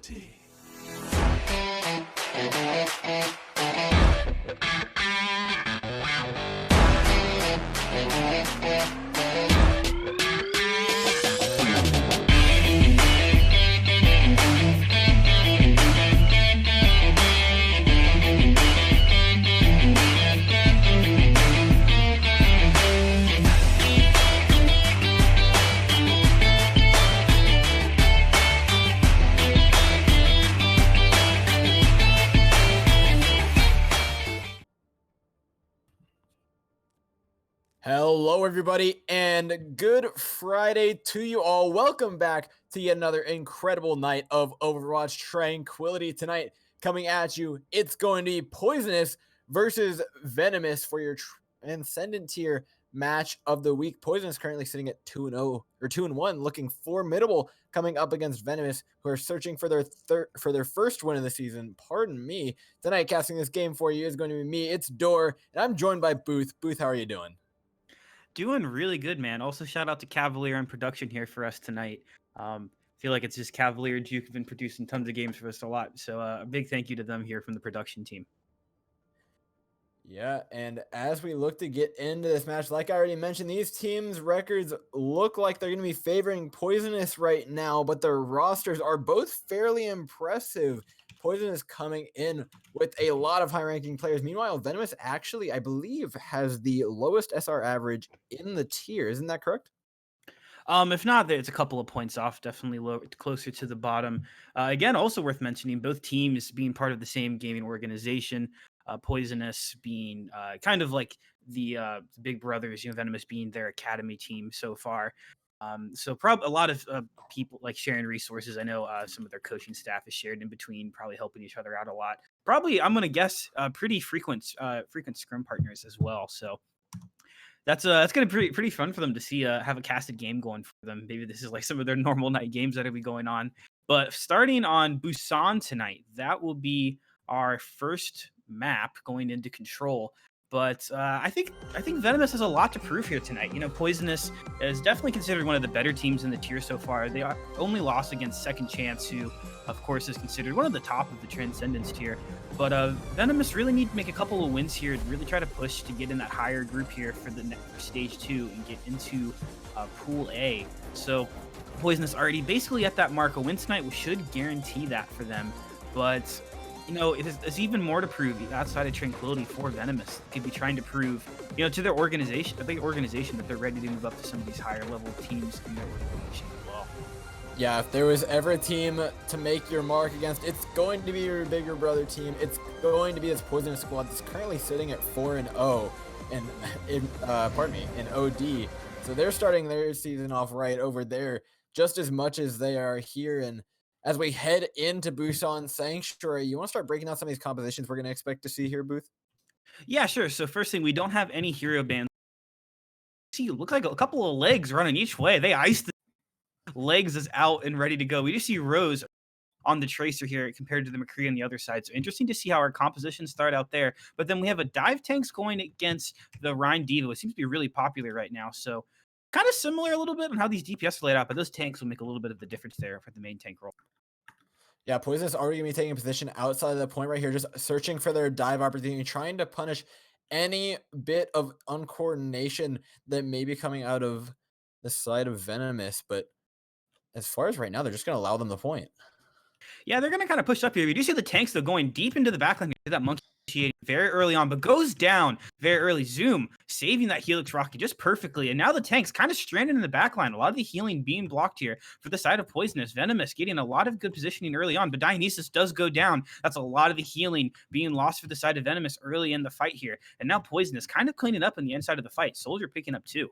tranquility. Hello, everybody, and good Friday to you all. Welcome back to yet another incredible night of Overwatch Tranquility. Tonight, coming at you, it's going to be Poisonous versus Venomous for your Transcendent tier match of the week. Poisonous currently sitting at 2-0 or 2-1, looking formidable, coming up against Venomous, who are searching for their first win of the season. Pardon me. Tonight, casting this game for you is going to be me. It's Door, and I'm joined by Booth. Booth, how are you doing? Doing really good, man. Also, shout out to Cavalier on production here for us tonight. Feel like it's just Cavalier and Duke have been producing tons of games for us a lot. So a big thank you to them here from the production team. Yeah, and as we look to get into this match, like I already mentioned, these teams' records look like they're going to be favoring Poisonous right now, but their rosters are both fairly impressive. Poisonous coming in with a lot of high-ranking players. Meanwhile, Venomous actually, I believe, has the lowest SR average in the tier. Isn't that correct? If not, it's a couple of points off, definitely closer to the bottom. Again, also worth mentioning, both teams being part of the same gaming organization. Poisonous being kind of like the big brothers, Venomous being their academy team so far. So a lot of people like sharing resources. I know some of their coaching staff is shared in between, probably helping each other out a lot. Probably, I'm going to guess, pretty frequent scrim partners as well. So that's gonna be pretty fun for them to see have a casted game going for them. Maybe this is like some of their normal night games that will be going on. But starting on Busan tonight, that will be our first map going into Control. But I think Venomous has a lot to prove here tonight. Poisonous is definitely considered one of the better teams in the tier so far. They only lost against Second Chance, who of course is considered one of the top of the Transcendence tier. But Venomous really need to make a couple of wins here to really try to push to get in that higher group here for stage 2 and get into Pool A. So Poisonous already basically at that mark. A win tonight should guarantee that for them. But there's even more to prove outside of Tranquility for Venomous. They could be trying to prove, to their organization, the big organization, that they're ready to move up to some of these higher level teams in their organization as well. Yeah, if there was ever a team to make your mark against, it's going to be your bigger brother team. It's going to be this Poisonous squad that's currently sitting at 4-0 in OD. So they're starting their season off right over there just as much as they are here. And as we head into Busan Sanctuary, you want to start breaking down some of these compositions we're going to expect to see here, Booth? Yeah, sure. So first thing, we don't have any hero bands. See, look like a couple of legs running each way. They iced the legs is out and ready to go. We just see Rose on the Tracer here compared to the McCree on the other side. So interesting to see how our compositions start out there. But then we have a dive tanks going against the Rhine Diva. It seems to be really popular right now. So kind of similar a little bit on how these DPS are laid out, but those tanks will make a little bit of the difference there for the main tank role. Yeah, Poisonous already going to be taking a position outside of the point right here, just searching for their dive opportunity, trying to punish any bit of uncoordination that may be coming out of the side of Venomous. But as far as right now, they're just going to allow them the point. Yeah, they're going to kind of push up here. You do see the tanks, though, going deep into the backline. That monkey very early on, but goes down very early. Zoom saving that Helix Rocket just perfectly. And now the tank's kind of stranded in the backline. A lot of the healing being blocked here for the side of Poisonous. Venomous getting a lot of good positioning early on, but Dionysus does go down. That's a lot of the healing being lost for the side of Venomous early in the fight here. And now Poisonous kind of cleaning up in the inside of the fight. Soldier picking up too.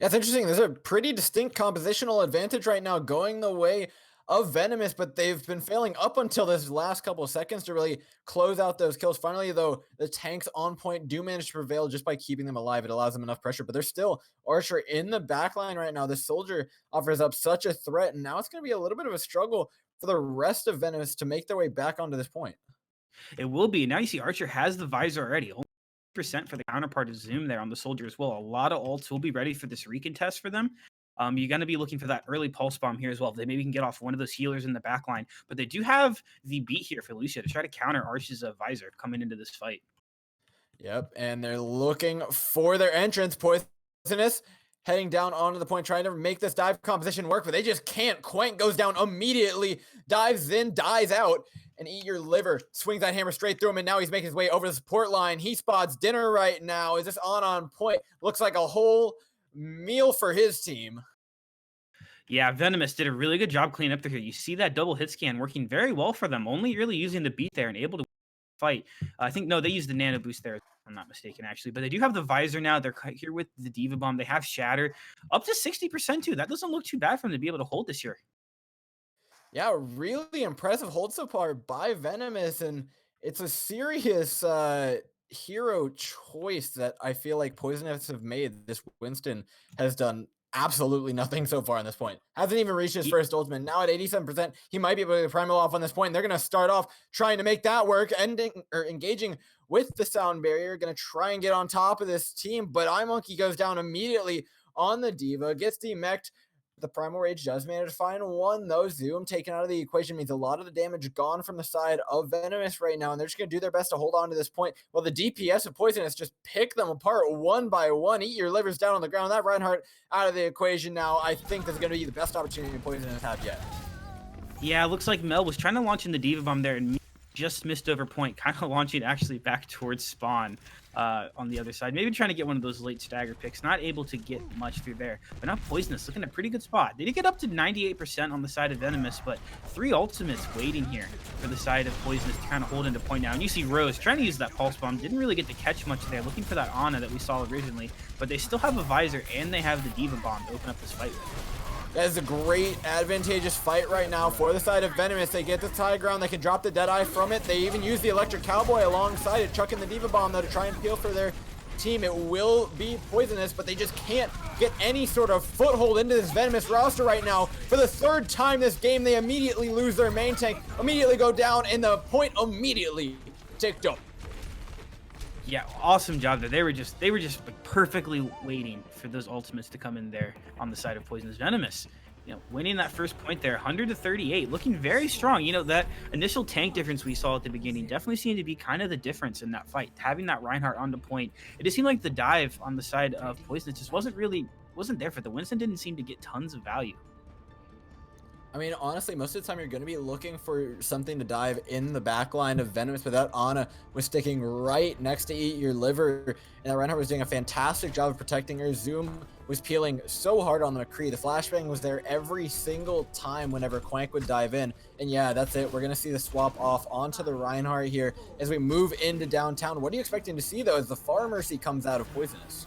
Yeah, it's interesting. There's a pretty distinct compositional advantage right now going the way of Venomous, but they've been failing up until this last couple of seconds to really close out those kills. Finally, though, the tanks on point do manage to prevail just by keeping them alive. It allows them enough pressure, but there's still Archer in the backline right now. The Soldier offers up such a threat, and now it's going to be a little bit of a struggle for the rest of Venomous to make their way back onto this point. It will be. Now you see Archer has the visor already. Only percent for the counterpart of Zoom there on the Soldier as well. A lot of ults will be ready for this recontest for them. You're going to be looking for that early pulse bomb here as well. They maybe can get off one of those healers in the back line, but they do have the beat here for Lucio to try to counter Arch's visor coming into this fight. Yep, and they're looking for their entrance. Poisonous heading down onto the point, trying to make this dive composition work, but they just can't. Quank goes down immediately, dives in, dies out, and Eat Your Liver swings that hammer straight through him, and now he's making his way over the support line. He spots dinner right now. Is this on point? Looks like a whole meal for his team. Yeah, Venomous did a really good job cleaning up there. You see that double hit scan working very well for them, only really using the beat there and able to fight. I think, no, they used the nano boost there, if I'm not mistaken, actually. But they do have the visor now. They're here with the Diva Bomb. They have Shatter up to 60% too. That doesn't look too bad for them to be able to hold this year. Yeah, really impressive hold so far by Venomous, and it's a serious hero choice that I feel like Poisonous have made. This Winston has done absolutely nothing so far on this point. Hasn't even reached his first ultimate. Now at 87%, he might be able to primal off on this point. They're going to start off trying to make that work, ending or engaging with the sound barrier. Going to try and get on top of this team, but iMonkey goes down immediately on the Diva, gets demech'd. The Primal Rage does manage to find one, though. Zoom taken out of the equation means a lot of the damage gone from the side of Venomous right now, and they're just going to do their best to hold on to this point. Well, the DPS of Poisonous just pick them apart one by one. Eat Your Livers down on the ground. That Reinhardt out of the equation now. I think this is going to be the best opportunity Poisonous have yet. Yeah, it looks like Mel was trying to launch in the Diva Bomb there and just missed over point, kind of launching actually back towards spawn on the other side. Maybe trying to get one of those late stagger picks. Not able to get much through there. But now Poisonous looking at a pretty good spot. They did get up to 98% on the side of Venomous, but 3 ultimates waiting here for the side of Poisonous to kind of hold into point now. And you see Rose trying to use that pulse bomb. Didn't really get to catch much there. Looking for that Ana that we saw originally. But they still have a visor and they have the Diva Bomb to open up this fight with. That is a great advantageous fight right now for the side of Venomous. They get the high ground. They can drop the Deadeye from it. They even use the Electric Cowboy alongside it, chucking the Diva Bomb, though, to try and peel for their team. It will be Poisonous, but they just can't get any sort of foothold into this Venomous roster right now. For the 3rd time this game, they immediately lose their main tank, immediately go down, and the point immediately ticked up. Yeah, awesome job there. They were just like perfectly waiting for those ultimates to come in there on the side of Poisonous. Venomous, you know, winning that first point there, 100-38, looking very strong. You know, that initial tank difference we saw at the beginning definitely seemed to be kind of the difference in that fight. Having that Reinhardt on the point, it just seemed like the dive on the side of Poisonous just wasn't there for the Winston. Didn't seem to get tons of value. I mean, honestly, most of the time you're going to be looking for something to dive in the back line of Venomous, but that Ana was sticking right next to Eat Your Liver, and that Reinhardt was doing a fantastic job of protecting her. Zoom was peeling so hard on the McCree. The flashbang was there every single time whenever Quank would dive in, and yeah, that's it. We're going to see the swap off onto the Reinhardt here as we move into downtown. What are you expecting to see, though, as the Pharmacy comes out of Poisonous?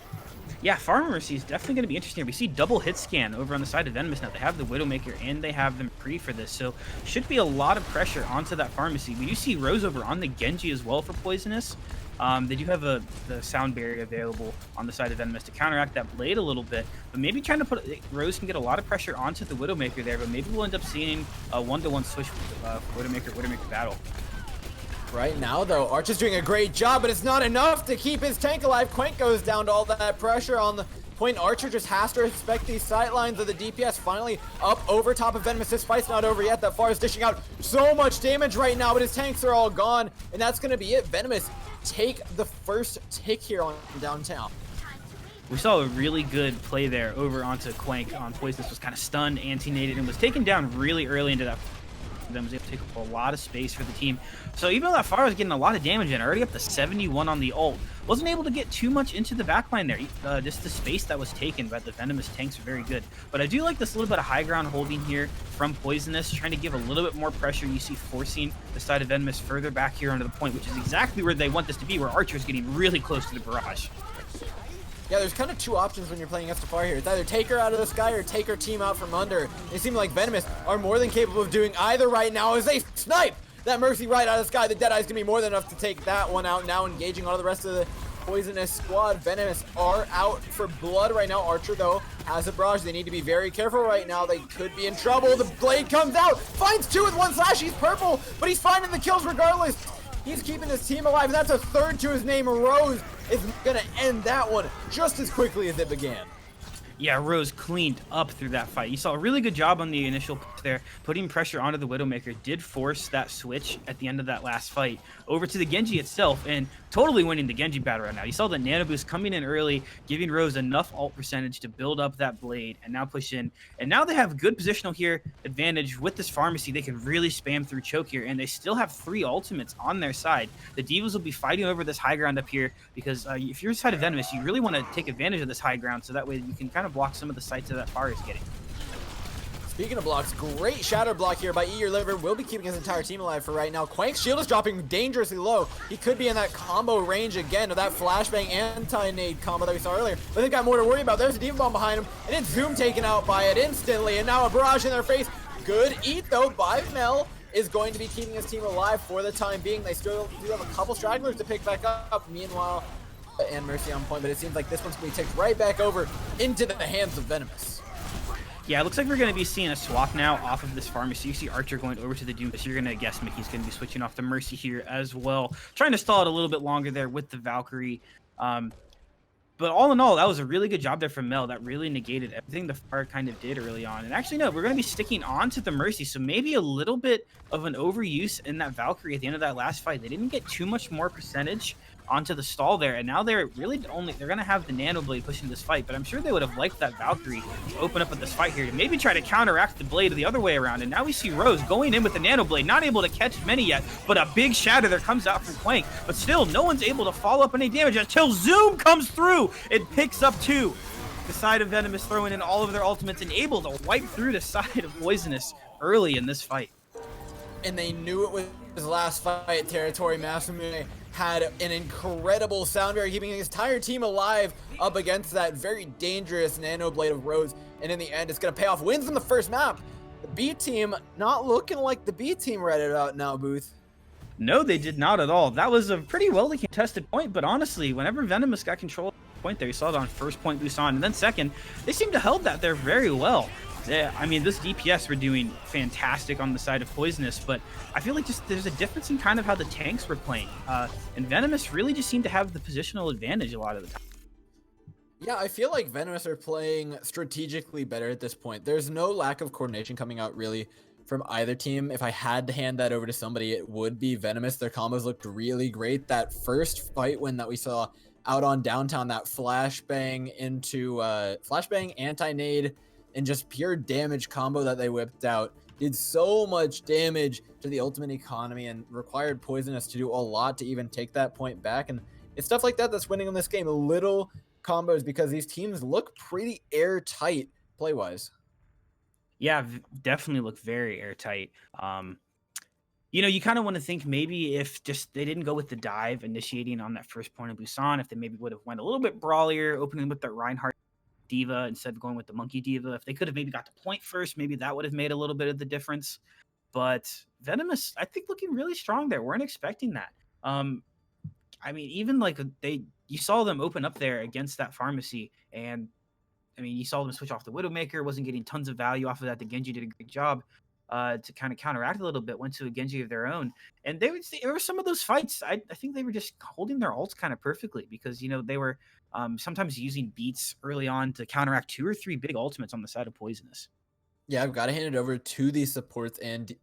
Yeah, Pharmacy is definitely going to be interesting. We see double hit scan over on the side of Venomous now. They have the Widowmaker and they have the McCree for this, so should be a lot of pressure onto that Pharmacy. We do see Rose over on the Genji as well for Poisonous. They do have the sound barrier available on the side of Venomous to counteract that blade a little bit, but maybe trying to put Rose can get a lot of pressure onto the Widowmaker there, but maybe we'll end up seeing a 1-to-1 switch Widowmaker battle. Right now, though, Arch is doing a great job, but it's not enough to keep his tank alive. Quank goes down to all that pressure on the point. Archer just has to respect these sightlines of the DPS. Finally up over top of Venomous. This fight's not over yet. That far is dishing out so much damage right now, but his tanks are all gone, and that's going to be it. Venomous take the first tick here on downtown. We saw a really good play there over onto Quank on Poisonous. Was kind of stunned, anti-nated, and was taken down really early into that. Them was able to take up a lot of space for the team. So even though that fire was getting a lot of damage in, already up to 71 on the ult, wasn't able to get too much into the backline there. Just the space that was taken by the Venomous tanks are very good. But I do like this little bit of high ground holding here from Poisonous, trying to give a little bit more pressure. You see forcing the side of Venomous further back here onto the point, which is exactly where they want this to be, where Archer's getting really close to the barrage. Yeah, there's kind of 2 options when you're playing SFR here. It's either take her out of the sky or take her team out from under. They seem like Venomous are more than capable of doing either right now as they snipe that Mercy right out of the sky. The Deadeye's gonna be more than enough to take that one out. Now engaging all the rest of the Poisonous squad. Venomous are out for blood right now. Archer, though, has a barrage. They need to be very careful right now. They could be in trouble. The blade comes out, finds 2 with 1 slash. He's purple, but he's finding the kills regardless. He's keeping his team alive, and that's a 3rd to his name. Rose is going to end that one just as quickly as it began. Yeah, Rose cleaned up through that fight. You saw a really good job on the initial push there, putting pressure onto the Widowmaker. Did force that switch at the end of that last fight over to the Genji itself and totally winning the Genji battle right now. You saw the Nano Boost coming in early, giving Rose enough ult percentage to build up that blade and now push in. And now they have good positional here advantage with this pharmacy. They can really spam through choke here, and they still have 3 ultimates on their side. The Divas will be fighting over this high ground up here because if you're inside of Venomous, you really want to take advantage of this high ground so that way you can kind of block some of the sights that Far is getting. Speaking of blocks, great shatter block here by Eat Your Liver. Will be keeping his entire team alive for right now. Quank's shield is dropping dangerously low. He could be in that combo range again of that flashbang anti-nade combo that we saw earlier. But they've got more to worry about. There's a Demon Bomb behind him, and it's Zoom taken out by it instantly, and now a barrage in their face. Good eat, though, by Mel is going to be keeping his team alive for the time being. They still do have a couple stragglers to pick back up. Meanwhile, and Mercy on point, but it seems like this one's going to be taken right back over into the hands of Venomous. Yeah, it looks like we're going to be seeing a swap now off of this pharmacy. You see Archer going over to the Doom, so you're going to guess Mickey's going to be switching off the Mercy here as well. Trying to stall it a little bit longer there with the Valkyrie. But all in all, that was a really good job there from Mel. That really negated everything the Far kind of did early on. And actually, no, we're going to be sticking on to the Mercy. So maybe a little bit of an overuse in that Valkyrie at the end of that last fight. They didn't get too much more percentage onto the stall there, and now they're really they're gonna have the Nano Blade pushing this fight, but I'm sure they would have liked that Valkyrie to open up with this fight here to maybe try to counteract the blade the other way around. And now we see Rose going in with the Nano Blade, not able to catch many yet, but a big shatter there comes out from Quank, but still no one's able to follow up any damage until Zoom comes through. It picks up 2. The side of Venomous throwing in all of their ultimates and able to wipe through the side of Poisonous early in this fight. And they knew it was his last fight. Territory Masamune had an incredible sound barrier, keeping his entire team alive up against that very dangerous Nano Blade of Rose. And in the end, it's going to pay off. Wins in the first map. The B team not looking like the B team right about now, Booth. No, they did not at all. That was a pretty well contested point, but honestly, whenever Venomous got control of the point there, you saw it on first point Busan, and then second, they seemed to held that there very well. Yeah, I mean, this DPS were doing fantastic on the side of Poisonous, but I feel like just there's a difference in kind of how the tanks were playing. And Venomous really just seemed to have the positional advantage a lot of the time. Yeah, I feel like Venomous are playing strategically better at this point. There's no lack of coordination coming out really from either team. If I had to hand that over to somebody, it would be Venomous. Their combos looked really great. That first fight win that we saw out on downtown, that flashbang into flashbang anti-nade and just pure damage combo that they whipped out did so much damage to the ultimate economy and required Poisonous to do a lot to even take that point back. And it's stuff like that that's winning in this game. Little combos, because these teams look pretty airtight play-wise. Yeah, definitely look very airtight. You know, you kind of want to think maybe if just they didn't go with the dive initiating on that first point of Busan, if they maybe would have went a little bit brawlier, opening with that Reinhardt Diva instead of going with the Monkey Diva. If they could have maybe got to point first, maybe that would have made a little bit of the difference. But Venomous, I think, looking really strong there. Weren't expecting that. I mean, even like you saw them open up there against that pharmacy, and I mean, you saw them switch off the Widowmaker, wasn't getting tons of value off of that. The Genji did a great job to kind of counteract a little bit, went to a Genji of their own. And there were some of those fights, I think they were just holding their ults kind of perfectly because, you know, they were sometimes using beats early on to counteract 2 or 3 big ultimates on the side of Poisonous. Yeah, I've got to hand it over to the supports and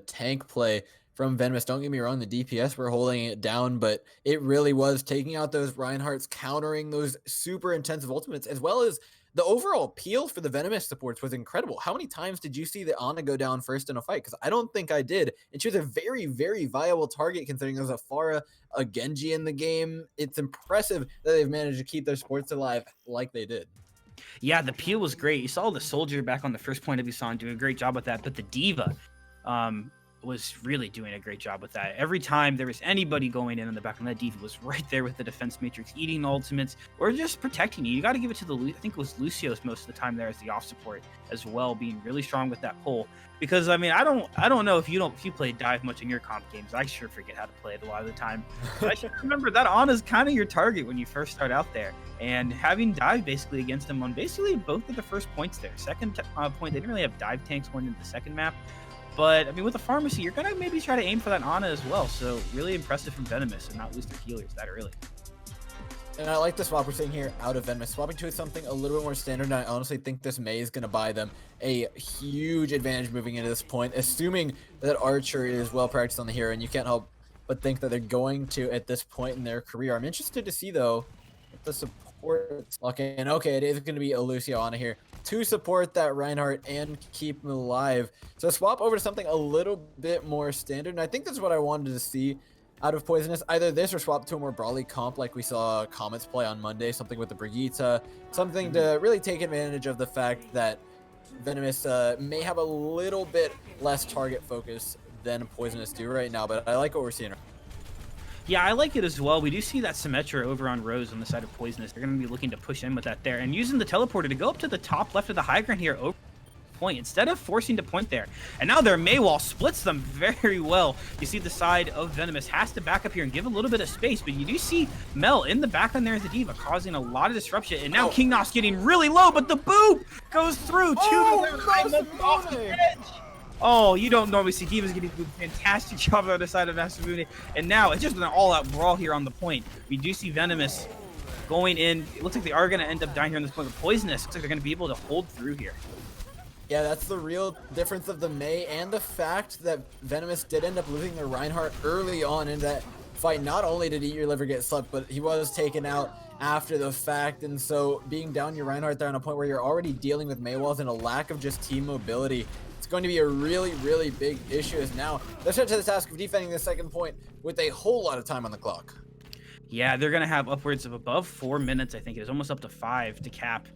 tank play from Venomous. Don't get me wrong, the DPS were holding it down, but it really was taking out those Reinhardts, countering those super intensive ultimates, as well as the overall appeal for the Venomous supports was incredible. How many times did you see the Ana go down first in a fight? Because I don't think I did. And she was a very, very viable target considering there's a Pharah, a Genji in the game. It's impressive that they've managed to keep their supports alive like they did. Yeah, the peel was great. You saw the Soldier back on the first point of Busan doing a great job with that, but the Diva was really doing a great job with that. Every time there was anybody going in on the back of that, Diva was right there with the defense matrix, eating ultimates or just protecting you. You got to give it to I think it was Lucio's most of the time there as the off support as well, being really strong with that pull. Because I mean, I don't know if you play dive much in your comp games. I sure forget how to play it a lot of the time. But I should remember that Ana's kind of your target when you first start out there, and having dive basically against them on basically both of the first points there. Second point, they didn't really have dive tanks going into the second map. But, I mean, with the pharmacy, you're going to maybe try to aim for that Ana as well. So, really impressive from Venomous and not lose their healers that early. And I like the swap we're seeing here out of Venomous, swapping to something a little bit more standard, and I honestly think this May is going to buy them a huge advantage moving into this point, assuming that Archer is well practiced on the hero, and you can't help but think that they're going to at this point in their career. I'm interested to see, though, what the support lock in. Okay, it is going to be a Lucio on here to support that Reinhardt and keep him alive. So swap over to something a little bit more standard, and I think that's what I wanted to see out of Poisonous. Either this or swap to a more brawly comp like we saw Comets play on Monday, something with the Brigitte, something to really take advantage of the fact that Venomous may have a little bit less target focus than Poisonous do right now, but I like what we're seeing. Yeah, I like it as well. We do see that Symmetra over on Rose on the side of Poisonous. They're going to be looking to push in with that there and using the teleporter to go up to the top left of the high ground here over point instead of forcing to point there. And now their Mei wall splits them very well. You see the side of Venomous has to back up here and give a little bit of space, but you do see Mel in the background there as the D.Va causing a lot of disruption. And now King Nos getting really low, but the boop goes through off the edge. Oh, you don't normally see D.Va's getting a fantastic job on the other side of Masamune. And now it's just an all-out brawl here on the point. We do see Venomous going in. It looks like they are going to end up dying here on this point with Poisonous. Looks like they're going to be able to hold through here. Yeah, that's the real difference of the Mei and the fact that Venomous did end up losing their Reinhardt early on in that fight. Not only did Eat Your Liver get slept, but he was taken out after the fact. And so being down your Reinhardt there on a point where you're already dealing with Mei walls and a lack of just team mobility, it's going to be a really, really big issue. As now they're set to the task of defending the second point with a whole lot of time on the clock. Yeah, they're going to have upwards of above 4 minutes. I think it is almost up to 5 to cap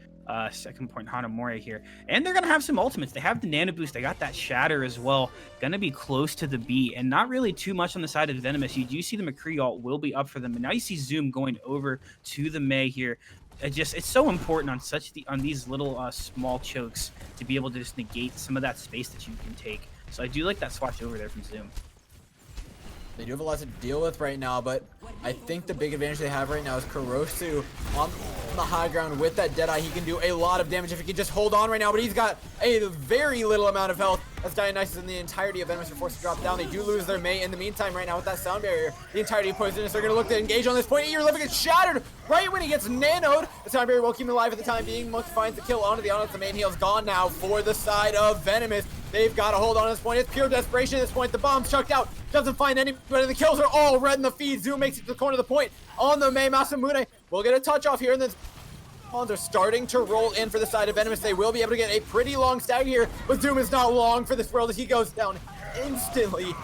second point Hanamori here. And they're going to have some ultimates. They have the nano boost. They got that shatter as well. Going to be close to the B and not really too much on the side of Venomous. You do see the McCree ult will be up for them. And now you see Zoom going over to the Mei here. It's so important on these little small chokes to be able to just negate some of that space that you can take. So I do like that swatch over there from Zoom. They do have a lot to deal with right now, but I think the big advantage they have right now is Kurosu on the high ground with that Deadeye. He can do a lot of damage if he can just hold on right now, but he's got a very little amount of health. As Dionysus and the entirety of Venomous are forced to drop down. They do lose their Mei in the meantime right now with that sound barrier. The entirety of Poisonous are going to look to engage on this point. Your liver gets shattered right when he gets nanoed. The sound barrier will keep him alive at the time being. Monk finds the kill onto the Honest. The main heal's gone now for the side of Venomous. They've got to hold on at this point. It's pure desperation at this point. The bomb's chucked out. Doesn't find anybody. The kills are all red in the feed. Zoom makes it to the corner of the point on the Mei. Masamune will get a touch off here, and then they're starting to roll in for the side of Venomous. They will be able to get a pretty long stag here, but Zoom is not long for this world as he goes down instantly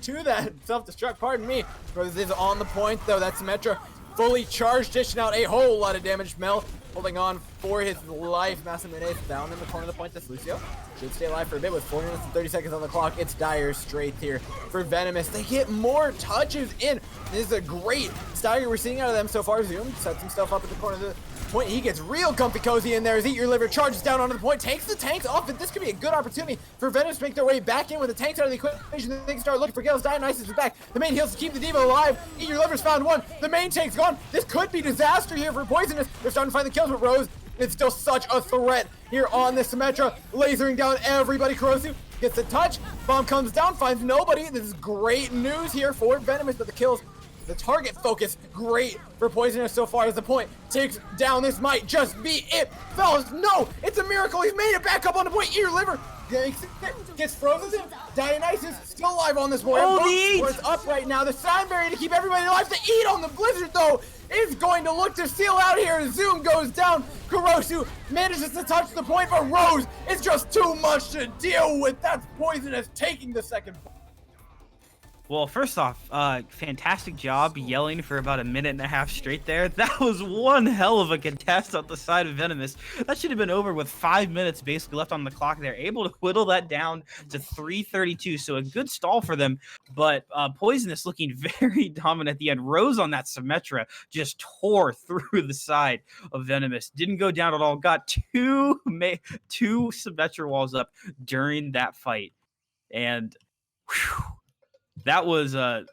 to that self-destruct. Pardon me. Rose is on the point, though. That's Symmetra fully charged, dishing out a whole lot of damage. Mel holding on for his life. Masamune is down in the corner of the point. That's Lucio. Should stay alive for a bit with 4 minutes and 30 seconds on the clock. It's dire straits here for Venomous. They get more touches in. This is a great stagger we're seeing out of them so far. Zoom sets himself up at the corner of the point. He gets real comfy cozy in there as Eat Your Liver charges down onto the point, takes the tanks off, and this could be a good opportunity for Venomous to make their way back in with the tanks out of the equation. They can start looking for kills. Dionysus is back. The main heals to keep the D.Va alive. Eat Your Liver's found one. The main tank's gone. This could be disaster here for Poisonous. They're starting to find the kills with Rose. It's still such a threat here on the Symmetra, lasering down everybody. Kurosu gets a touch. Bomb comes down, finds nobody. This is great news here for Venomous, but the kills, the target focus, great for Poisonous so far as the point takes down. This might just be it. Fellas, no, it's a miracle. He's made it back up on the point. Eat Your Liver gets frozen. Dionysus still alive on this board. It's up right now. The sound barrier to keep everybody alive. To eat on the Blizzard, though, is going to look to seal out here. Zoom goes down. Kurosu manages to touch the point, but Rose is just too much to deal with. That's Poisonous taking the second point. Well, first off, fantastic job yelling for about a minute and a half straight there. That was one hell of a contest on the side of Venomous. That should have been over with 5 minutes basically left on the clock. They're able to whittle that down to 3:32, so a good stall for them. But Poisonous looking very dominant at the end. Rose on that Symmetra just tore through the side of Venomous. Didn't go down at all. Got two Symmetra walls up during that fight. And whew, that was that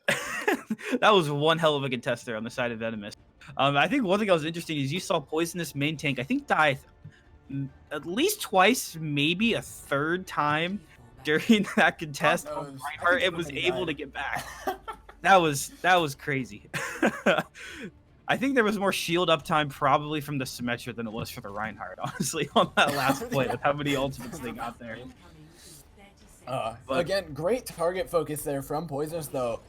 was one hell of a contest there on the side of Venomous. I think one thing that was interesting is you saw Poisonous main tank, I think, die at least twice, maybe a third time during that contest. Reinhardt, it was able to get back. That was crazy. I think there was more shield uptime probably from the Symmetra than it was for the Reinhardt, honestly, on that last point with how many ultimates they got there. But Again, great target focus there from Poisonous, though.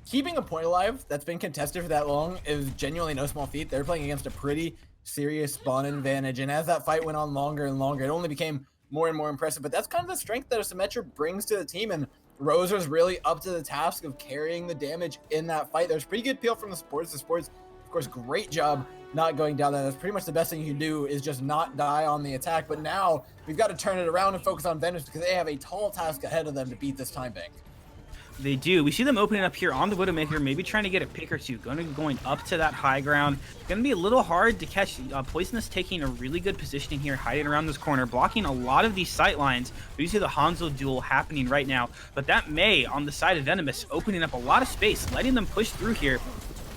Keeping a point alive that's been contested for that long is genuinely no small feat. They're playing against a pretty serious spawn advantage, and as that fight went on longer and longer, it only became more and more impressive. But that's kind of the strength that a Symmetra brings to the team, and Rose was really up to the task of carrying the damage in that fight. There's pretty good peel from the supports. The supports, of course, great job not going down there. That's pretty much the best thing you can do, is just not die on the attack. But now we've got to turn it around and focus on Venomous, because they have a tall task ahead of them to beat this time bank. they do. We see them opening up here on the Widowmaker, maybe trying to get a pick or two, going up to that high ground. Going to be a little hard to catch. Poisonous taking a really good positioning here, hiding around this corner, blocking a lot of these sight lines. We see the Hanzo duel happening right now, but that Mei on the side of Venomous opening up a lot of space, letting them push through here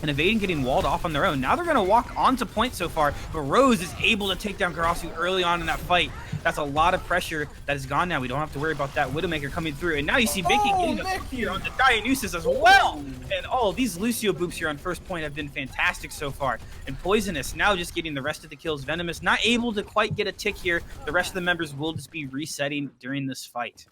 and evading getting walled off on their own. Now they're going to walk onto point so far, but Rose is able to take down Karasu early on in that fight. That's a lot of pressure that is gone now. We don't have to worry about that Widowmaker coming through. And now you see Mickey getting a here on the Dionysus as well. And these Lucio boops here on first point have been fantastic so far. And Poisonous now just getting the rest of the kills. Venomous not able to quite get a tick here. The rest of the members will just be resetting during this fight.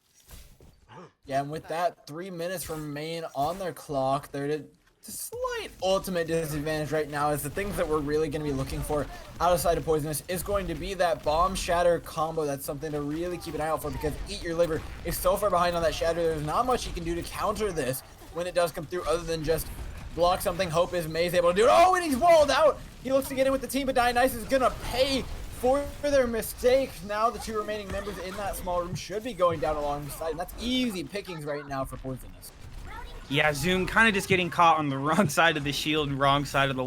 Yeah, and with that, 3 minutes remain on their clock. They're at a slight ultimate disadvantage right now, as the things that we're really going to be looking for outside of Poisonous is going to be that bomb shatter combo. That's something to really keep an eye out for, because Eat Your Liver is so far behind on that shatter. There's not much he can do to counter this when it does come through, other than just block something. Hope is May's able to do it. Oh, and he's walled out. He looks to get in with the team, but Dionysus is going to pay for their mistake. Now the two remaining members in that small room should be going down alongside, and that's easy pickings right now for Poisonous. Yeah, Zoom kind of just getting caught on the wrong side of the shield and wrong side of the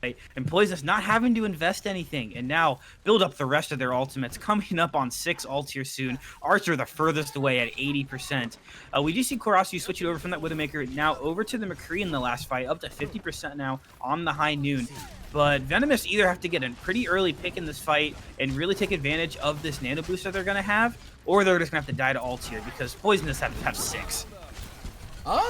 way. And Poisonous not having to invest anything. And now build up the rest of their ultimates. Coming up on 6 ults here soon. Archer the furthest away at 80%. We do see Karasu switching over from that Widowmaker now over to the McCree in the last fight. Up to 50% now on the High Noon. But Venomous either have to get a pretty early pick in this fight and really take advantage of this nano boost that they're going to have, or they're just going to have to die to ults here, because Poisonous have 6.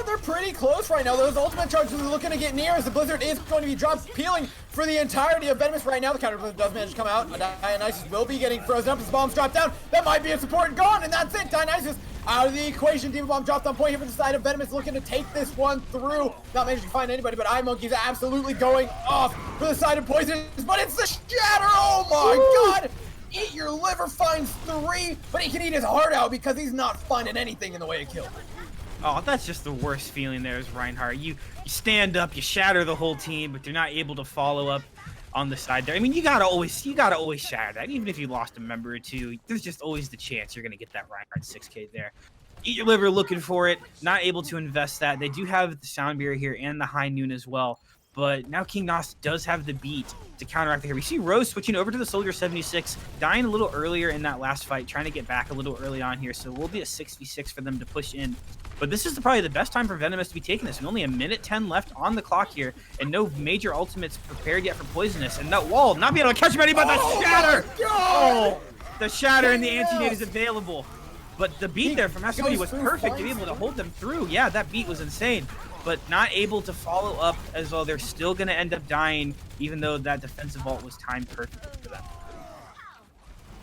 They're pretty close right now. Those ultimate charges are looking to get near, as the Blizzard is going to be dropped, peeling for the entirety of Venomous right now. The counter Blizzard does manage to come out. Dionysus will be getting frozen up. His bombs drop down. That might be a support gone, and that's it. Dionysus out of the equation. Demon Bomb dropped on point here for the side of Venomous, looking to take this one through. Not managing to find anybody, but Monkey's absolutely going off for the side of Poison. But it's the shatter. Oh my god! Eat Your Liver finds 3, but he can eat his heart out because he's not finding anything in the way of kill. Oh, that's just the worst feeling there is Reinhardt. You stand up, you shatter the whole team, but you're not able to follow up on the side there. I mean, you gotta always shatter that. Even if you lost a member or two, there's just always the chance you're gonna get that Reinhardt 6K there. Eat Your Liver looking for it, not able to invest that. They do have the Sound Barrier here and the High Noon as well. But now King Nos does have the beat to counteract here. We see Rose switching over to the Soldier 76, dying a little earlier in that last fight, trying to get back a little early on here. So it will be a 6v6 for them to push in. But this is probably the best time for Venomous to be taking this. And only a minute 10 left on the clock here, and no major ultimates prepared yet for Poisonous. And that wall not being able to catch him anybody, but the shatter! Oh, the shatter and the anti-nade is available. But the beat there from SMD was perfect to be able to hold them through. Yeah, that beat was insane. But not able to follow up as well. They're still going to end up dying, even though that defensive vault was timed perfectly for them.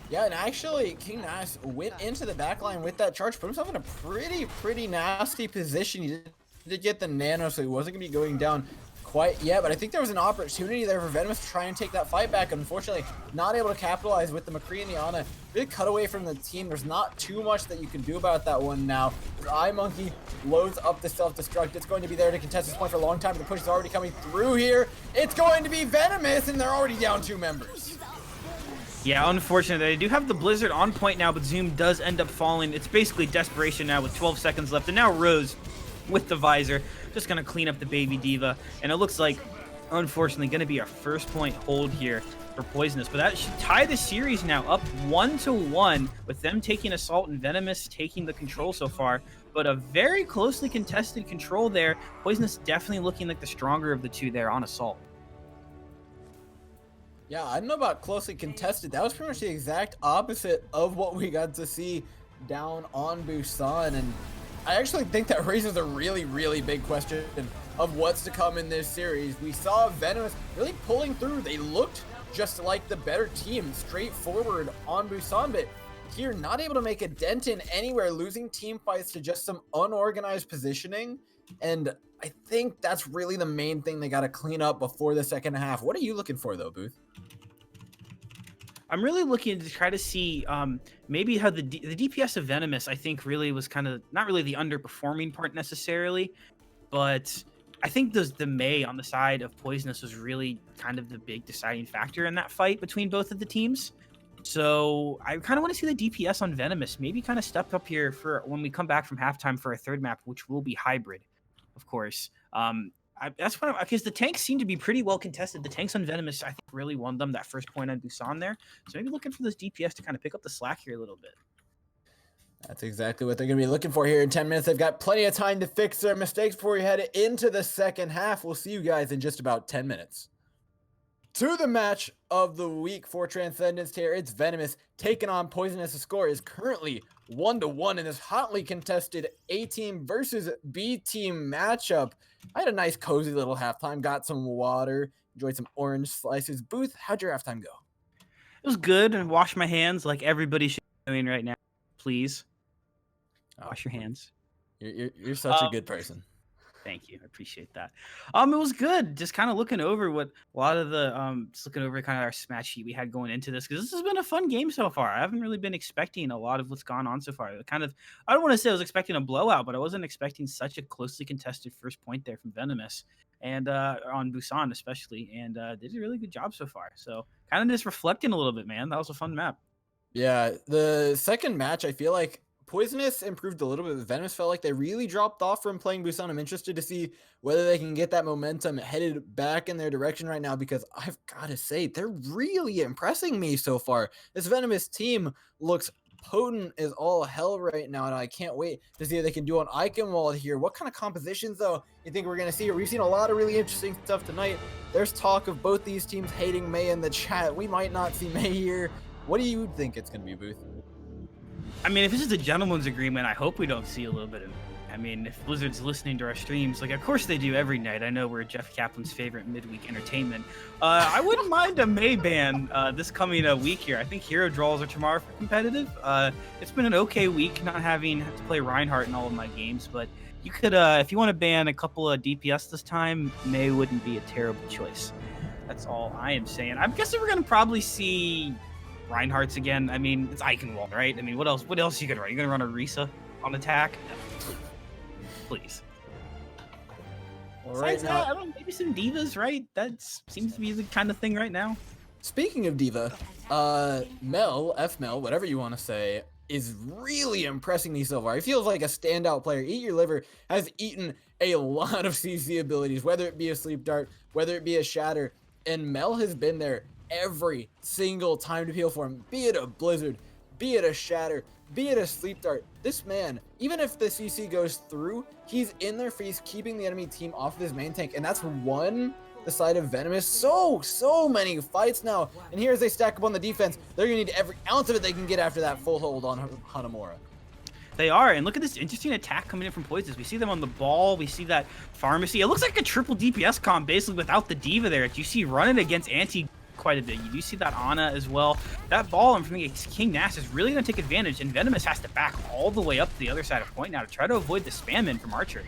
Yeah, and actually, King Nas went into the backline with that charge, put himself in a pretty nasty position. He did get the nano, so he wasn't going to be going down quite yet, but I think there was an opportunity there for Venomous to try and take that fight back. Unfortunately, not able to capitalize with the McCree and the Ana. Really cut away from the team. There's not too much that you can do about that one now. Monkey loads up the self-destruct. It's going to be there to contest this point for a long time, but the push is already coming through here. It's going to be Venomous, and they're already down 2 members. Yeah, unfortunately, they do have the Blizzard on point now, but Zoom does end up falling. It's basically desperation now with 12 seconds left, and now Rose with the visor, just going to clean up the baby diva, and it looks like, unfortunately, going to be our first point hold here for Poisonous, but that should tie the series now up 1-1 with them taking Assault and Venomous taking the control so far, but a very closely contested control there. Poisonous definitely looking like the stronger of the two there on Assault. Yeah, I don't know about closely contested. That was pretty much the exact opposite of what we got to see down on Busan, and I actually think that raises a really big question of what's to come in this series. We saw Venomous really pulling through. They looked just like the better team, straightforward on Busan, but here not able to make a dent in anywhere, losing team fights to just some unorganized positioning. And I think that's really the main thing they got to clean up before the second half. What are you looking for though, Booth? I'm really looking to try to see maybe how the DPS of Venomous, I think, really was kind of not really the underperforming part necessarily, but I think the May on the side of Poisonous was really kind of the big deciding factor in that fight between both of the teams. So I kind of want to see the DPS on Venomous maybe kind of step up here for when we come back from halftime for a third map, which will be hybrid, of course. That's why, because the tanks seem to be pretty well contested. The tanks on Venomous, I think, really won them that first point on Busan there. So maybe looking for those DPS to kind of pick up the slack here a little bit. That's exactly what they're going to be looking for here in 10 minutes. They've got plenty of time to fix their mistakes before we head into the second half. We'll see you guys in just about 10 minutes. To the match of the week for Transcendence here, it's Venomous taking on Poisonous. The score is currently 1-1 in this hotly contested A team versus B team matchup. I had a nice cozy little halftime, got some water, enjoyed some orange slices. Booth, how'd your halftime go? It was good. And wash my hands like everybody should be doing right now. Please wash your hands. You're such a good person. Thank you. I appreciate that. It was good. Just kind of looking over what a lot of the just looking over kind of our smash sheet we had going into this, because this has been a fun game so far. I haven't really been expecting a lot of what's gone on so far. Kind of, I don't want to say I was expecting a blowout, but I wasn't expecting such a closely contested first point there from Venomous and on Busan especially, and did a really good job so far. So kind of just reflecting a little bit, man. That was a fun map. Yeah, the second match, I feel like Poisonous improved a little bit. Venomous felt like they really dropped off from playing Busan. I'm interested to see whether they can get that momentum headed back in their direction right now, because I've got to say, they're really impressing me so far. This Venomous team looks potent as all hell right now, and I can't wait to see what they can do on Eichenwald here. What kind of compositions, though, you think we're going to see here? We've seen a lot of really interesting stuff tonight. There's talk of both these teams hating May in the chat. We might not see May here. What do you think it's going to be, Booth? I mean, if this is a gentleman's agreement, I hope we don't see a little bit of. I mean, if Blizzard's listening to our streams, like, of course they do every night. I know we're Jeff Kaplan's favorite midweek entertainment. I wouldn't mind a May ban this coming week here. I think hero draws are tomorrow for competitive. It's been an okay week not having to play Reinhardt in all of my games, but you could, if you want to ban a couple of DPS this time, May wouldn't be a terrible choice. That's all I am saying. I'm guessing we're going to probably see Reinhardt's again. I mean, it's Eichenwald, right? I mean, what else? What else are you gonna run? You gonna run a Risa on attack? No, please. Well, right now, I don't know, maybe some divas, right? That seems to be the kind of thing right now. speaking of diva, Mel, F-Mel, whatever you want to say, is really impressing me so far. He feels like a standout player. Eat Your Liver has eaten a lot of CC abilities, whether it be a Sleep Dart, whether it be a Shatter, and Mel has been there every single time to peel for him, be it a Blizzard, be it a Shatter, be it a Sleep Dart. This man, even if the CC goes through, he's in their face, keeping the enemy team off of his main tank, and that's won the side of Venomous so many fights now. And here as they stack up on the defense, they're gonna need every ounce of it they can get after that full hold on Hanamura. They are, and look at this interesting attack coming in from Poisonous. We see them on the ball. We see that pharmacy. It looks like a triple DPS comp, basically without the diva there. You see running against Anti quite a bit. You do see that Ana as well. That ball from King Nass is really going to take advantage, and Venomous has to back all the way up to the other side of point now to try to avoid the spam in from Archer.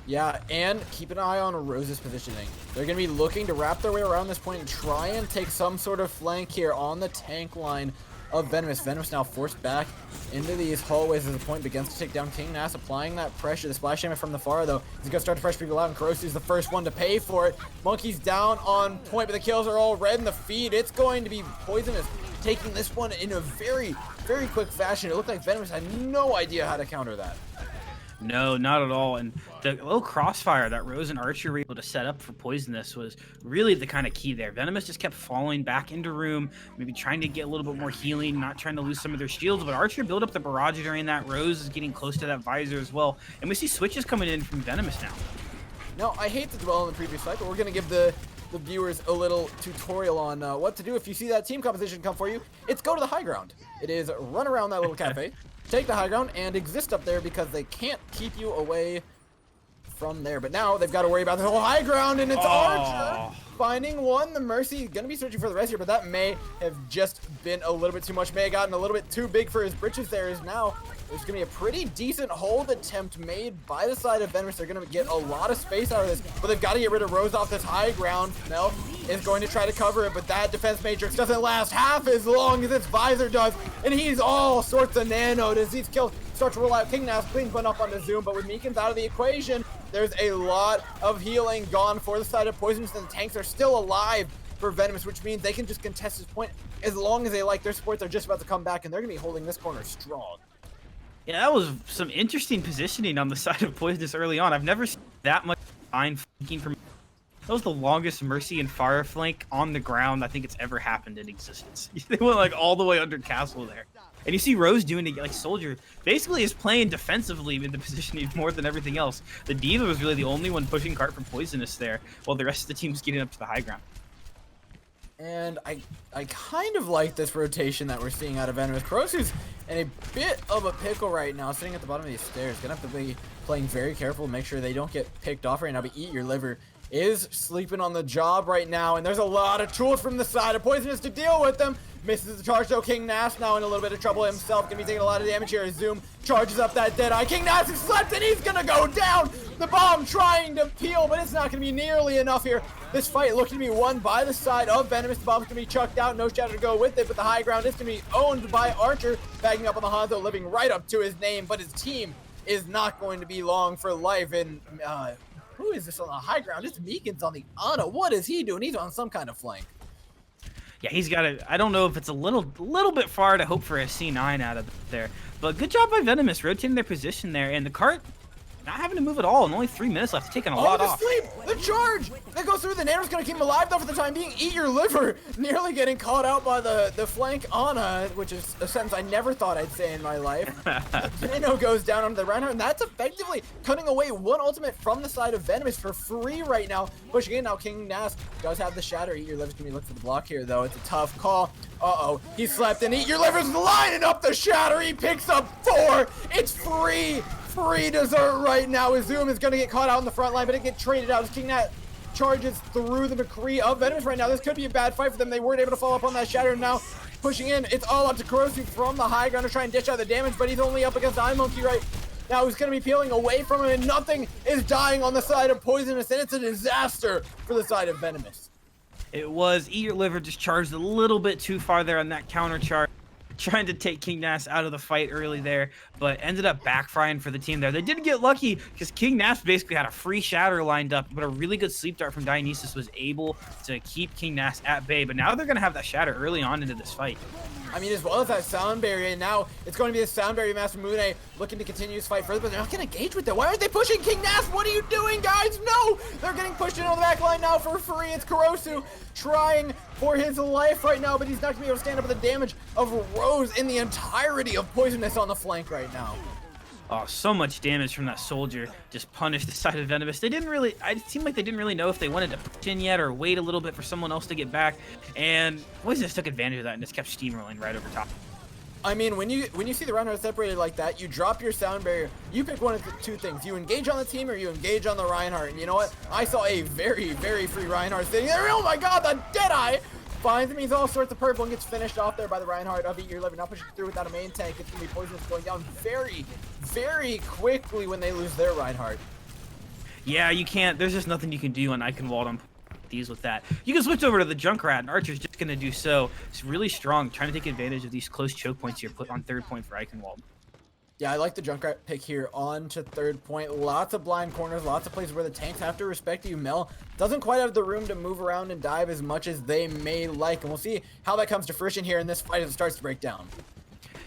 Yeah, and keep an eye on Rose's positioning. They're going to be looking to wrap their way around this point and try and take some sort of flank here on the tank line of Venomous. Venomous now forced back into these hallways as the point begins to take down King Nass, applying that pressure. The splash damage from the far, though, is going to start to pressure people out, and Karosi is the first one to pay for it. Monkey's down on point, but the kills are all red in the feed. It's going to be Poisonous taking this one in a very quick fashion. It looked like Venomous had no idea how to counter that. No, not at all. And the little crossfire that Rose and Archer were able to set up for Poisonous was really the kind of key there. Venomous just kept falling back into room, maybe trying to get a little bit more healing, not trying to lose some of their shields, but Archer built up the barrage during that. Rose is getting close to that visor as well. And we see switches coming in from Venomous now. Now, I hate to dwell on the previous fight, but we're going to give the viewers a little tutorial on what to do if you see that team composition come for you. It's go to the high ground. It is run around that little cafe, take the high ground, and exist up there because they can't keep you away from there. But now they've got to worry about the whole high ground, and it's Archer finding one. The Mercy going to be searching for the rest here, but that may have just been a little bit too much. May have gotten a little bit too big for his britches there. Is now there's going to be a pretty decent hold attempt made by the side of Venomous. They're going to get a lot of space out of this, but they've got to get rid of Rose off this high ground. Mel is going to try to cover it, but that defense matrix doesn't last half as long as its visor does, and he's all sorts of nanoed as these kills start to roll out. King Nas cleans one up on the Zoom, but with Meekins out of the equation, there's a lot of healing gone for the side of Poisonous, and the tanks are still alive for Venomous, which means they can just contest this point as long as they like. Their supports are just about to come back, and they're going to be holding this corner strong. Yeah, that was some interesting positioning on the side of Poisonous early on. I've never seen that much fine flanking from. That was the longest Mercy and Fire flank on the ground I think it's ever happened in existence. They went like all the way under castle there. And you see Rose doing it like Soldier basically is playing defensively in the positioning more than everything else. The Diva was really the only one pushing cart from Poisonous there, while the rest of the team was getting up to the high ground. And I kind of like this rotation that we're seeing out of Venomous. Kurosu's in a bit of a pickle right now, sitting at the bottom of these stairs. Gonna have to be playing very careful to make sure they don't get picked off right now, but Eat Your Liver is sleeping on the job right now, and there's a lot of tools from the side of Poisonous to deal with them. Misses the charge though. King Nas now in a little bit of trouble himself. Gonna be taking a lot of damage here. Zoom charges up that Deadeye. King Nas is slept and he's gonna go down. The bomb trying to peel, but it's not gonna be nearly enough here. This fight looking to be won by the side of Venomous. The bomb's gonna be chucked out. No shadow to go with it, but the high ground is gonna be owned by Archer. Bagging up on the Hanzo, living right up to his name, but his team is not going to be long for life. And who is this on the high ground? It's Meekins on the Ana. What is he doing? He's on some kind of flank. Yeah, he's got it. I don't know if it's a little bit far to hope for a C9 out of there, but good job by Venomous rotating their position there, and the cart not having to move at all, and only 3 minutes left, taking a lot off. Sleep! The charge! That goes through. The Nano's gonna keep him alive though for the time being. Eat Your Liver! Nearly getting caught out by the flank Ana, which is a sentence I never thought I'd say in my life. Nano goes down onto the Reinhardt, and that's effectively cutting away one ultimate from the side of Venomous for free right now. Pushing in now, King Nas does have the shatter. Eat Your Liver's gonna be looking for the block here though. It's a tough call. Uh-oh, he slept, and Eat Your Liver's lining up the shatter. He picks up 4. It's free dessert right now. His Zoom is going to get caught out in the front line, but it gets traded out as King Nat charges through the McCree of Venomous right now. This could be a bad fight for them. They weren't able to follow up on that shatter. Now pushing in, it's all up to Kurosu from the high ground to try and dish out the damage, but he's only up against iMonkey right now. He's going to be peeling away from him, and nothing is dying on the side of Poisonous, and it's a disaster for the side of Venomous. It was. Eat Your Liver just charged a little bit too far there on that counter charge, trying to take King Nas out of the fight early there, but ended up backfiring for the team there. They did get lucky because King Nas basically had a free shatter lined up, but a really good sleep dart from Dionysus was able to keep King Nas at bay. But now they're going to have that shatter early on into this fight. I mean, as well as that sound barrier, and now it's going to be the sound barrier. Master Mune looking to continue his fight further, but they're not going to engage with it. Why aren't they pushing King Nas? What are you doing, guys? No! They're getting pushed into the back line now for free. It's Kurosu trying for his life right now, but he's not going to be able to stand up with the damage of Rose in the entirety of Poisonous on the flank right now. Oh, so much damage from that Soldier. Just punished the side of Venomous. They didn't really, it seemed like they didn't really know if they wanted to push in yet or wait a little bit for someone else to get back. And Poisonous took advantage of that and just kept steamrolling right over top. I mean, when you see the Reinhardt separated like that, you drop your sound barrier. You pick one of the two things. You engage on the team or you engage on the Reinhardt. And you know what? I saw a very, very free Reinhardt sitting there. Oh my god, the Deadeye! Finds him, he's all sorts of purple and gets finished off there by the Reinhardt of Eat Your Liver. Now pushing through without a main tank. It's going to be Poisonous going down very, very quickly when they lose their Reinhardt. Yeah, you can't. There's just nothing you can do on Eichenwald on these with that. You can switch over to the Junkrat, and Archer's just going to do so. It's really strong, trying to take advantage of these close choke points here put on third point for Eichenwald. Yeah, I like the Junkrat pick here on to third point. Lots of blind corners, lots of places where the tanks have to respect you. Mel doesn't quite have the room to move around and dive as much as they may like. And we'll see how that comes to fruition here in this fight as it starts to break down.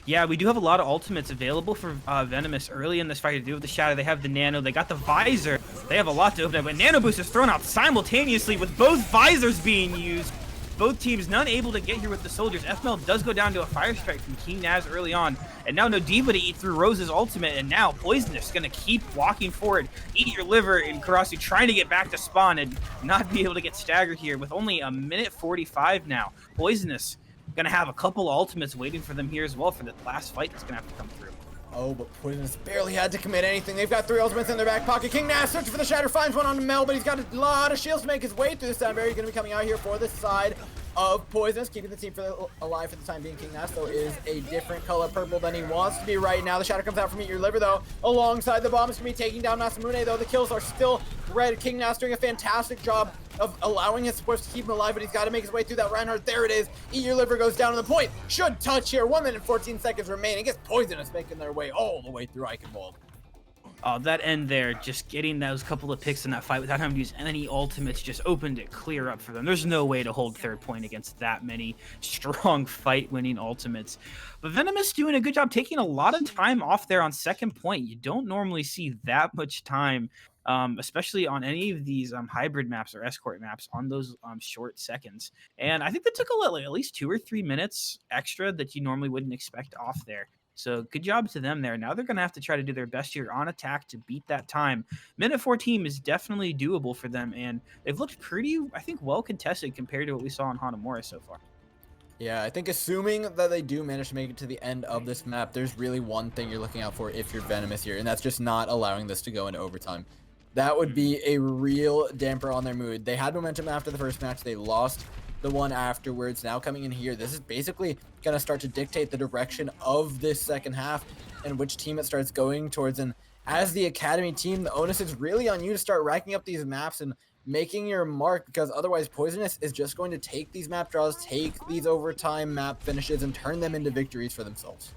Yeah, we do have a lot of ultimates available for Venomous early in this fight to do with the Shadow. They have the Nano, they got the Visor. They have a lot to open up, but Nano Boost is thrown out simultaneously with both Visors being used. Both teams none able to get here with the Soldiers. FML does go down to a Fire Strike from King Naz early on, and now no Diva to eat through Rose's ultimate, and now Poisonous gonna keep walking forward. Eat Your Liver and Karasu trying to get back to spawn and not be able to get staggered here with only a minute 45 now. Poisonous gonna have a couple ultimates waiting for them here as well for the last fight that's gonna have to come through. Oh, but Poisonous barely had to commit anything. They've got 3 ultimates in their back pocket. King Nash searching for the Shatter, finds one on Mel, but he's got a lot of shields to make his way through the Sound Barrier. He's going to be coming out here for the side of Poisonous, keeping the team alive for the time being. King Nash, though, is a different color purple than he wants to be right now. The Shatter comes out from Eat Your Liver, though, alongside the bomb. Is going to be taking down Masamune, though. The kills are still red. King Nash doing a fantastic job of allowing his supports to keep him alive, but he's got to make his way through that Reinhardt. There it is. Eat Your Liver goes down to the point. Should touch here. 1 minute and 14 seconds remaining. Gets Poisonous making their way all the way through Eichenwald. Oh, that end there, just getting those couple of picks in that fight without having to use any ultimates just opened it clear up for them. There's no way to hold third point against that many strong fight-winning ultimates. But Venomous doing a good job taking a lot of time off there on second point. You don't normally see that much time, especially on any of these hybrid maps or escort maps on those short seconds. And I think that took at least 2 or 3 minutes extra that you normally wouldn't expect off there. So good job to them there. Now they're going to have to try to do their best here on attack to beat that time. Minute 14 is definitely doable for them, and they've looked pretty, I think, well contested compared to what we saw in Hanamura so far. Yeah, I think assuming that they do manage to make it to the end of this map, there's really one thing you're looking out for if you're Venomous here, and that's just not allowing this to go into overtime. That would be a real damper on their mood. They had momentum after the first match. They lost the one afterwards. Now coming in here, this is basically going to start to dictate the direction of this second half and which team it starts going towards. And as the Academy team, the onus is really on you to start racking up these maps and making your mark, because otherwise Poisonous is just going to take these map draws, take these overtime map finishes, and turn them into victories for themselves.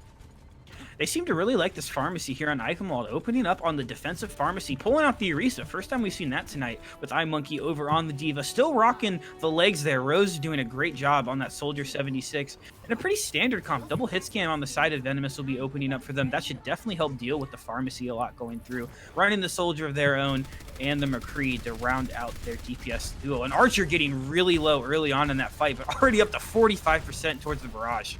They seem to really like this pharmacy here on Eichenwald, opening up on the defensive pharmacy, pulling out the Orisa. First time we've seen that tonight with iMonkey over on the D.Va. Still rocking the legs there. Rose is doing a great job on that Soldier 76. And a pretty standard comp. Double hit scan on the side of Venomous will be opening up for them. That should definitely help deal with the pharmacy a lot going through. Running the Soldier of their own and the McCree to round out their DPS duo. And Archer getting really low early on in that fight, but already up to 45% towards the barrage.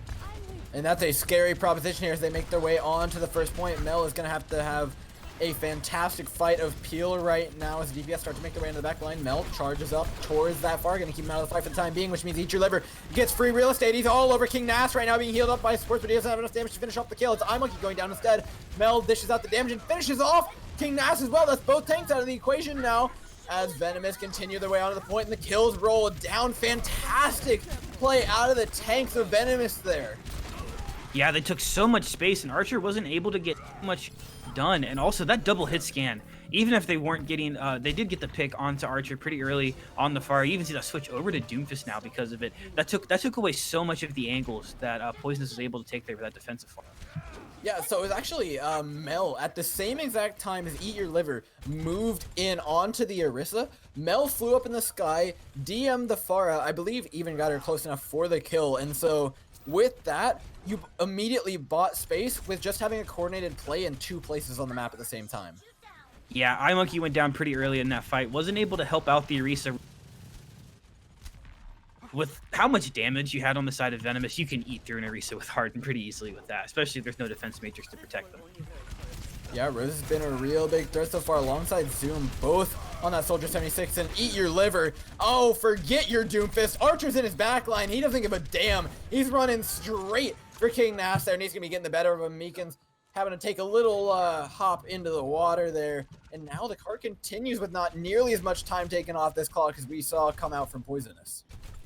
And that's a scary proposition here as they make their way on to the first point. Mel is going to have a fantastic fight of Peel right now as DPS start to make their way into the back line. Mel charges up towards that far, going to keep him out of the fight for the time being, which means Eat Your Liver gets free real estate. He's all over King Nass right now, being healed up by sports, but he doesn't have enough damage to finish off the kill. It's iMonkey going down instead. Mel dishes out the damage and finishes off King Nass as well. That's both tanks out of the equation now as Venomous continue their way onto the point, and the kills roll down. Fantastic play out of the tanks of Venomous there. Yeah, they took so much space, and Archer wasn't able to get much done. And also, that double hit scan, even if they weren't getting, they did get the pick onto Archer pretty early on the far. You even see that switch over to Doomfist now because of it. That took away so much of the angles that Poisonous was able to take there for that defensive far. Yeah, so it was actually Mel at the same exact time as Eat Your Liver moved in onto the Orisa. Mel flew up in the sky, DM'd the Pharah, I believe even got her close enough for the kill, and so with that, you immediately bought space with just having a coordinated play in 2 places on the map at the same time. Yeah, iMonkey went down pretty early in that fight. Wasn't able to help out the Orisa. With how much damage you had on the side of Venomous, you can eat through an Orisa with Harden pretty easily with that, especially if there's no defense matrix to protect them. Yeah, Rose has been a real big threat so far alongside Zoom, both on that Soldier 76 and Eat Your Liver. Oh, forget your Doomfist. Archer's in his backline. He doesn't give a damn. He's running straight for King Nass there, and he's going to be getting the better of him. Meekin's having to take a little hop into the water there. And now the card continues with not nearly as much time taken off this clock as we saw come out from Poisonous.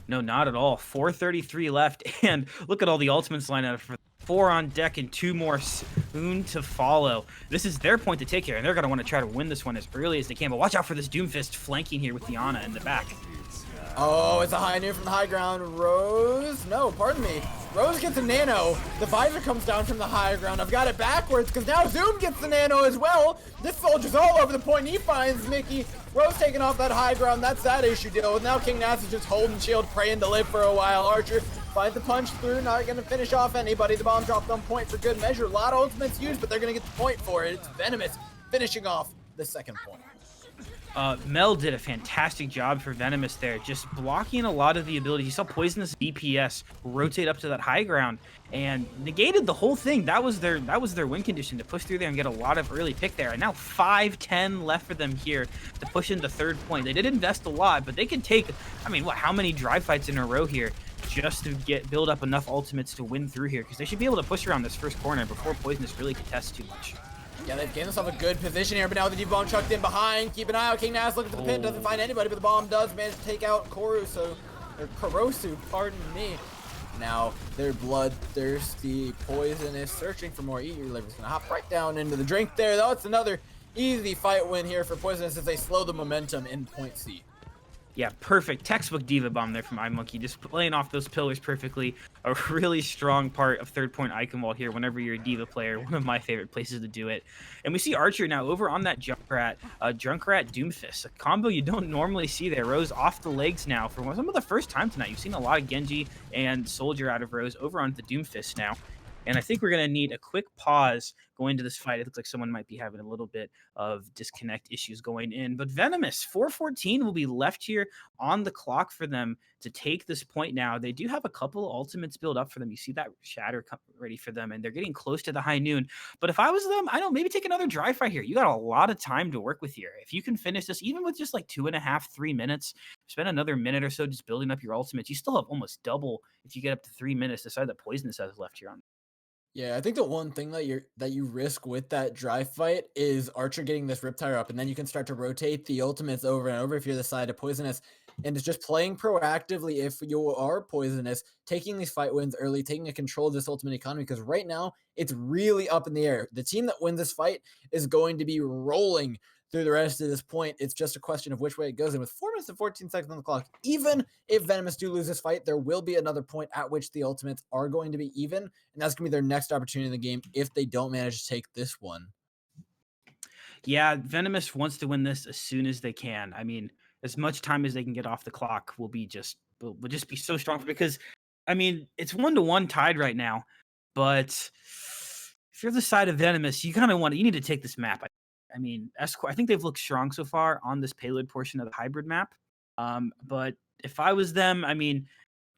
No, not at all. 4:33 left, and look at all the ultimates lined up for 4 on deck and 2 more soon to follow. This is their point to take here, and they're going to want to try to win this one as early as they can. But watch out for this Doomfist flanking here with Diana in the back. Oh, it's a high noon from the high ground. Rose, no, pardon me. Rose gets a nano. The visor comes down from the high ground. I've got it backwards because now Zoom gets the nano as well. This soldier's all over the point. He finds Mickey. Rose taking off that high ground. That's that issue deal with. Now King Nass is just holding shield, praying to live for a while. Archer finds the punch through. Not going to finish off anybody. The bomb dropped on point for good measure. A lot of ultimates used, but they're going to get the point for it. It's Venomous finishing off the second point. Mel did a fantastic job for Venomous there, just blocking a lot of the ability. You saw Poisonous DPS rotate up to that high ground and negated the whole thing. That was their win condition, to push through there and get a lot of early pick there. And now 5-10 left for them here to push into third point. They did invest a lot, but they could take, I mean, how many drive fights in a row here? just to build up enough ultimates to win through here, because they should be able to push around this first corner before Poisonous really contests too much. Yeah, they've gained themselves a good position here, but now with the deep bomb chucked in behind. Keep an eye out. King Nas looking for the pin, doesn't find anybody, but the bomb does manage to take out Korosu, pardon me. Now they're bloodthirsty, Poisonous, searching for more. Eat Your Liver's gonna hop right down into the drink there, though. It's another easy fight win here for Poisonous as they slow the momentum in point C. Yeah, perfect. Textbook Diva Bomb there from iMonkey. Just playing off those pillars perfectly. A really strong part of third point icon wall here whenever you're a Diva player. One of my favorite places to do it. And we see Archer now over on that Junkrat Doomfist. A combo you don't normally see there. Rose off the legs now for some of the first time tonight. You've seen a lot of Genji and Soldier out of Rose over onto the Doomfist now. And I think we're going to need a quick pause going into this fight. It looks like someone might be having a little bit of disconnect issues going in. But Venomous, 4:14 will be left here on the clock for them to take this point now. They do have a couple of ultimates built up for them. You see that Shatter ready for them, and they're getting close to the high noon. But if I was them, I don't maybe take another dry fight here. You got a lot of time to work with here. If you can finish this, even with just like 2.5, 3 minutes, spend another minute or so just building up your ultimates. You still have almost double if you get up to 3 minutes. Decide that Poisonous has left here on. Yeah, I think the one thing that you risk with that dry fight is Archer getting this Riptire up, and then you can start to rotate the ultimates over and over if you're the side of Poisonous, and it's just playing proactively if you are Poisonous, taking these fight wins early, taking a control of this ultimate economy, because right now it's really up in the air. The team that wins this fight is going to be rolling through the rest of this point. It's just a question of which way it goes. And with 4 minutes and 14 seconds on the clock, even if Venomous do lose this fight, there will be another point at which the ultimates are going to be even. And that's going to be their next opportunity in the game if they don't manage to take this one. Yeah, Venomous wants to win this as soon as they can. I mean, as much time as they can get off the clock will just be so strong, because I mean, it's 1-1 tied right now. But if you're the side of Venomous, you need to take this map. I mean, I think they've looked strong so far on this payload portion of the hybrid map. But if I was them, I mean,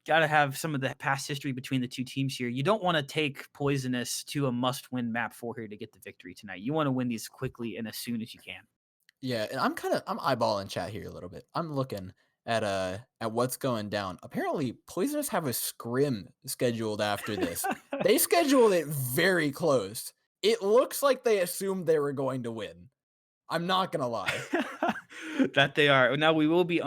got to have some of the past history between the two teams here. You don't want to take Poisonous to a must-win map for here to get the victory tonight. You want to win these quickly and as soon as you can. Yeah, and I'm eyeballing chat here a little bit. I'm looking at what's going down. Apparently, Poisonous have a scrim scheduled after this. They scheduled it very close. It looks like they assumed they were going to win. I'm not gonna lie. That they are. Now we will be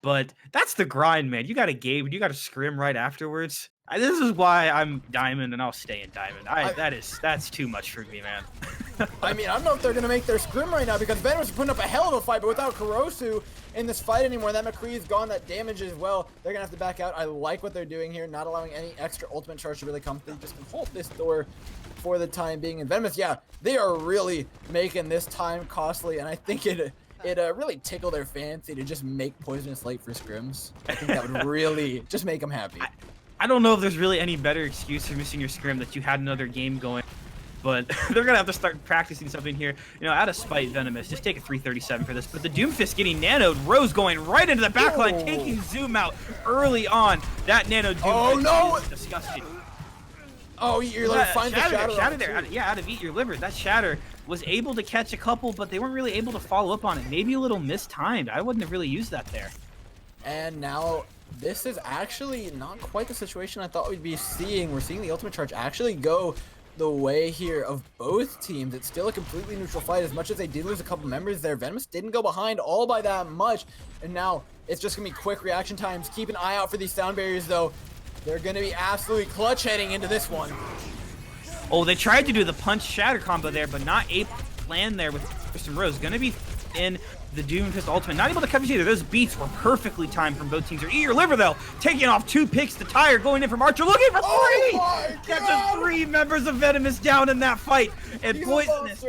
but that's the grind, man. You got a game, you got to scrim right afterwards. This is why I'm Diamond, and I'll stay in Diamond. That's too much for me, man. I mean, I don't know if they're gonna make their scrim right now, because Venomous is putting up a hell of a fight, but without Korosu in this fight anymore, that McCree's gone, that damage as well. They're gonna have to back out. I like what they're doing here, not allowing any extra ultimate charge to really come through. Just can hold this door for the time being. And Venomous, yeah, they are really making this time costly, and I think it really tickled their fancy to just make Poisonous late for scrims. I think that would really just make them happy. I don't know if there's really any better excuse for missing your scrim that you had another game going, but they're gonna have to start practicing something here. You know, out of spite, Venomous, just take a 337 for this. But the Doomfist getting nanoed, Rose going right into the backline, taking Zoom out early on. That nano Doomfist, oh no, is disgusting. Oh, Eat Your Liver finds the Shatter there. Out of Eat Your Liver. That Shatter was able to catch a couple, but they weren't really able to follow up on it. Maybe a little mistimed. I wouldn't have really used that there. And now this is actually not quite the situation I thought we'd be seeing. We're seeing the ultimate charge actually go the way here of both teams. It's still a completely neutral fight. As much as they did lose a couple members there, Venomous didn't go behind all by that much. And now it's just going to be quick reaction times. Keep an eye out for these sound barriers, though. They're going to be absolutely clutch heading into this one. Oh, they tried to do the punch shatter combo there, but not able to land there with Kristen Rose. Going to be in the Doomfist ultimate. Not able to cover either. Those beats were perfectly timed from both teams. Eat Your Liver, though, taking off 2 picks to tire, going in from Archer, looking for 3! Oh Catches 3 members of Venomous down in that fight. And Poisonous.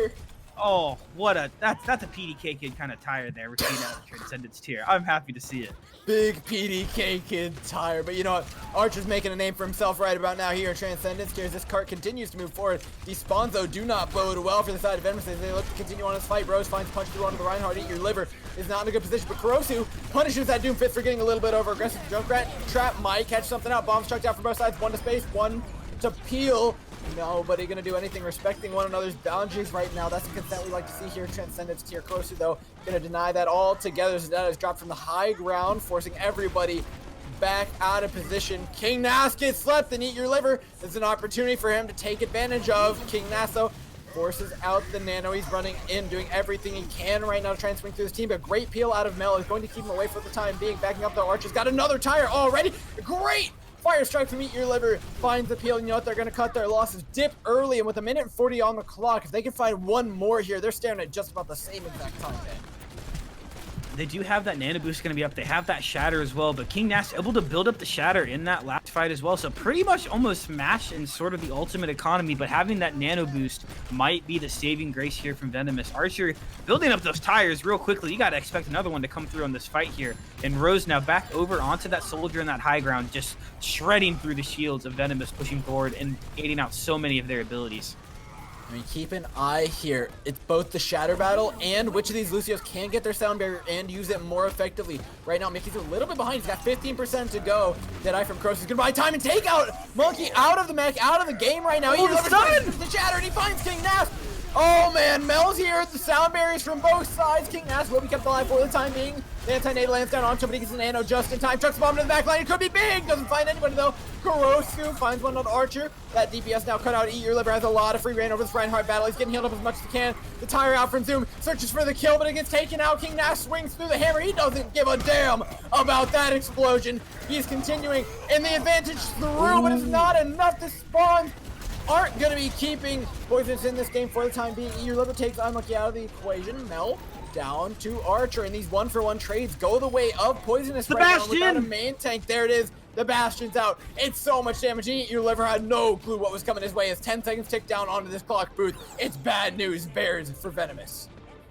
Oh, that's a PDK kid kind of tire there. We're seeing that in Transcendence tier. I'm happy to see it. Big PDK kid tire, but you know what? Archer's making a name for himself right about now here in Transcendence. As this cart continues to move forward, these spawns though do not bode well for the side of Venomous as they look to continue on his fight. Rose finds punch through onto the Reinhardt. Eat Your Liver is not in a good position, but Korosu punishes that Doomfist for getting a little bit over aggressive. Junkrat trap might catch something out. Bombs chucked out from both sides. 1 to space, 1 to peel. Nobody gonna do anything respecting one another's boundaries right now. That's the consent we like to see here in Transcendence tier. Korosu though gonna deny that altogether. Zedata is dropped from the high ground, forcing everybody back out of position. King Nass gets slept and eat your liver. There's an opportunity for him to take advantage of. King Nass, though, forces out the nano. He's running in, doing everything he can right now to try and swing through his team. But great peel out of Mel is going to keep him away for the time being. Backing up the Archer's got another tire already. Great fire strike from Eat Your Liver finds the peel. You know what? They're going to cut their losses. Dip early, and with a minute 40 on the clock, if they can find one more here, they're staring at just about the same exact time, man. They do have that nano boost going to be up. They have that shatter as well, but King Nass able to build up the shatter in that last fight as well. So pretty much almost match in sort of the ultimate economy, but having that nano boost might be the saving grace here from Venomous. Archer building up those tires real quickly. You got to expect another one to come through on this fight here. And Rose now back over onto that soldier in that high ground, just shredding through the shields of Venomous, pushing forward and aiding out so many of their abilities. I mean, keep an eye here. It's both the shatter battle and which of these Lucios can get their sound barrier and use it more effectively. Right now, Mickey's a little bit behind. He's got 15% to go. Deadeye from Kroos is going to buy time and take out Monkey out of the mech, out of the game right now. Oh, the stun! The shatter, and he finds King Nass. Oh, man, Mel's here. The sound barriers from both sides. King Nass will be kept alive for the time being. The anti-nade lands down onto him, but he gets the nano just in time. Chucks the bomb to the back line. It could be big. Doesn't find anybody, though. Kurosu finds one on Archer. That DPS now cut out. Eat Your Liver has a lot of free reign over this Reinhardt battle. He's getting healed up as much as he can. The tire out from Zoom. Searches for the kill, but it gets taken out. King Nash swings through the hammer. He doesn't give a damn about that explosion. He's continuing in the advantage through, but it's not enough to spawn. Aren't going to be keeping Poisonous in this game for the time being. Eat Your Liver takes Unlucky out of the equation. Mel down to Archer, and these one-for-one trades go the way of Poisonous The right Bastion! now without a main tank. There it is. The Bastion's out. It's so much damage. Eat Your Liver had no clue what was coming his way as 10 seconds tick down onto this clock booth. It's bad news bears for Venomous.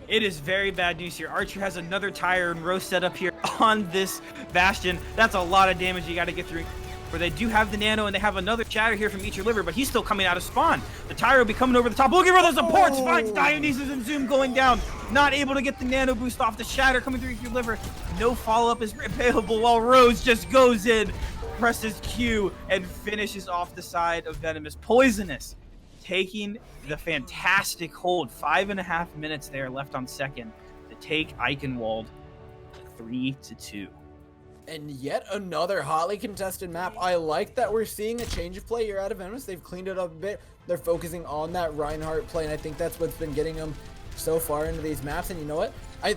It is very bad news here. Archer has another tire and row set up here on this Bastion. That's a lot of damage you got to get through. Where they do have the nano and they have another shatter here from Eat Your Liver, but he's still coming out of spawn. The tire will be coming over the top, looking for the supports, finds Dionysus and Zoom going down. Not able to get the nano boost off. The shatter coming through Eat Your Liver. No follow-up is available while Rose just goes in, presses Q, and finishes off the side of Venomous. Poisonous taking the fantastic hold. 5.5 minutes there left on second to take Eichenwald 3-2. And yet another hotly contested map. I like that we're seeing a change of play here out of Venomous. They've cleaned it up a bit. They're focusing on that Reinhardt play, and I think that's what's been getting them so far into these maps. And you know what? I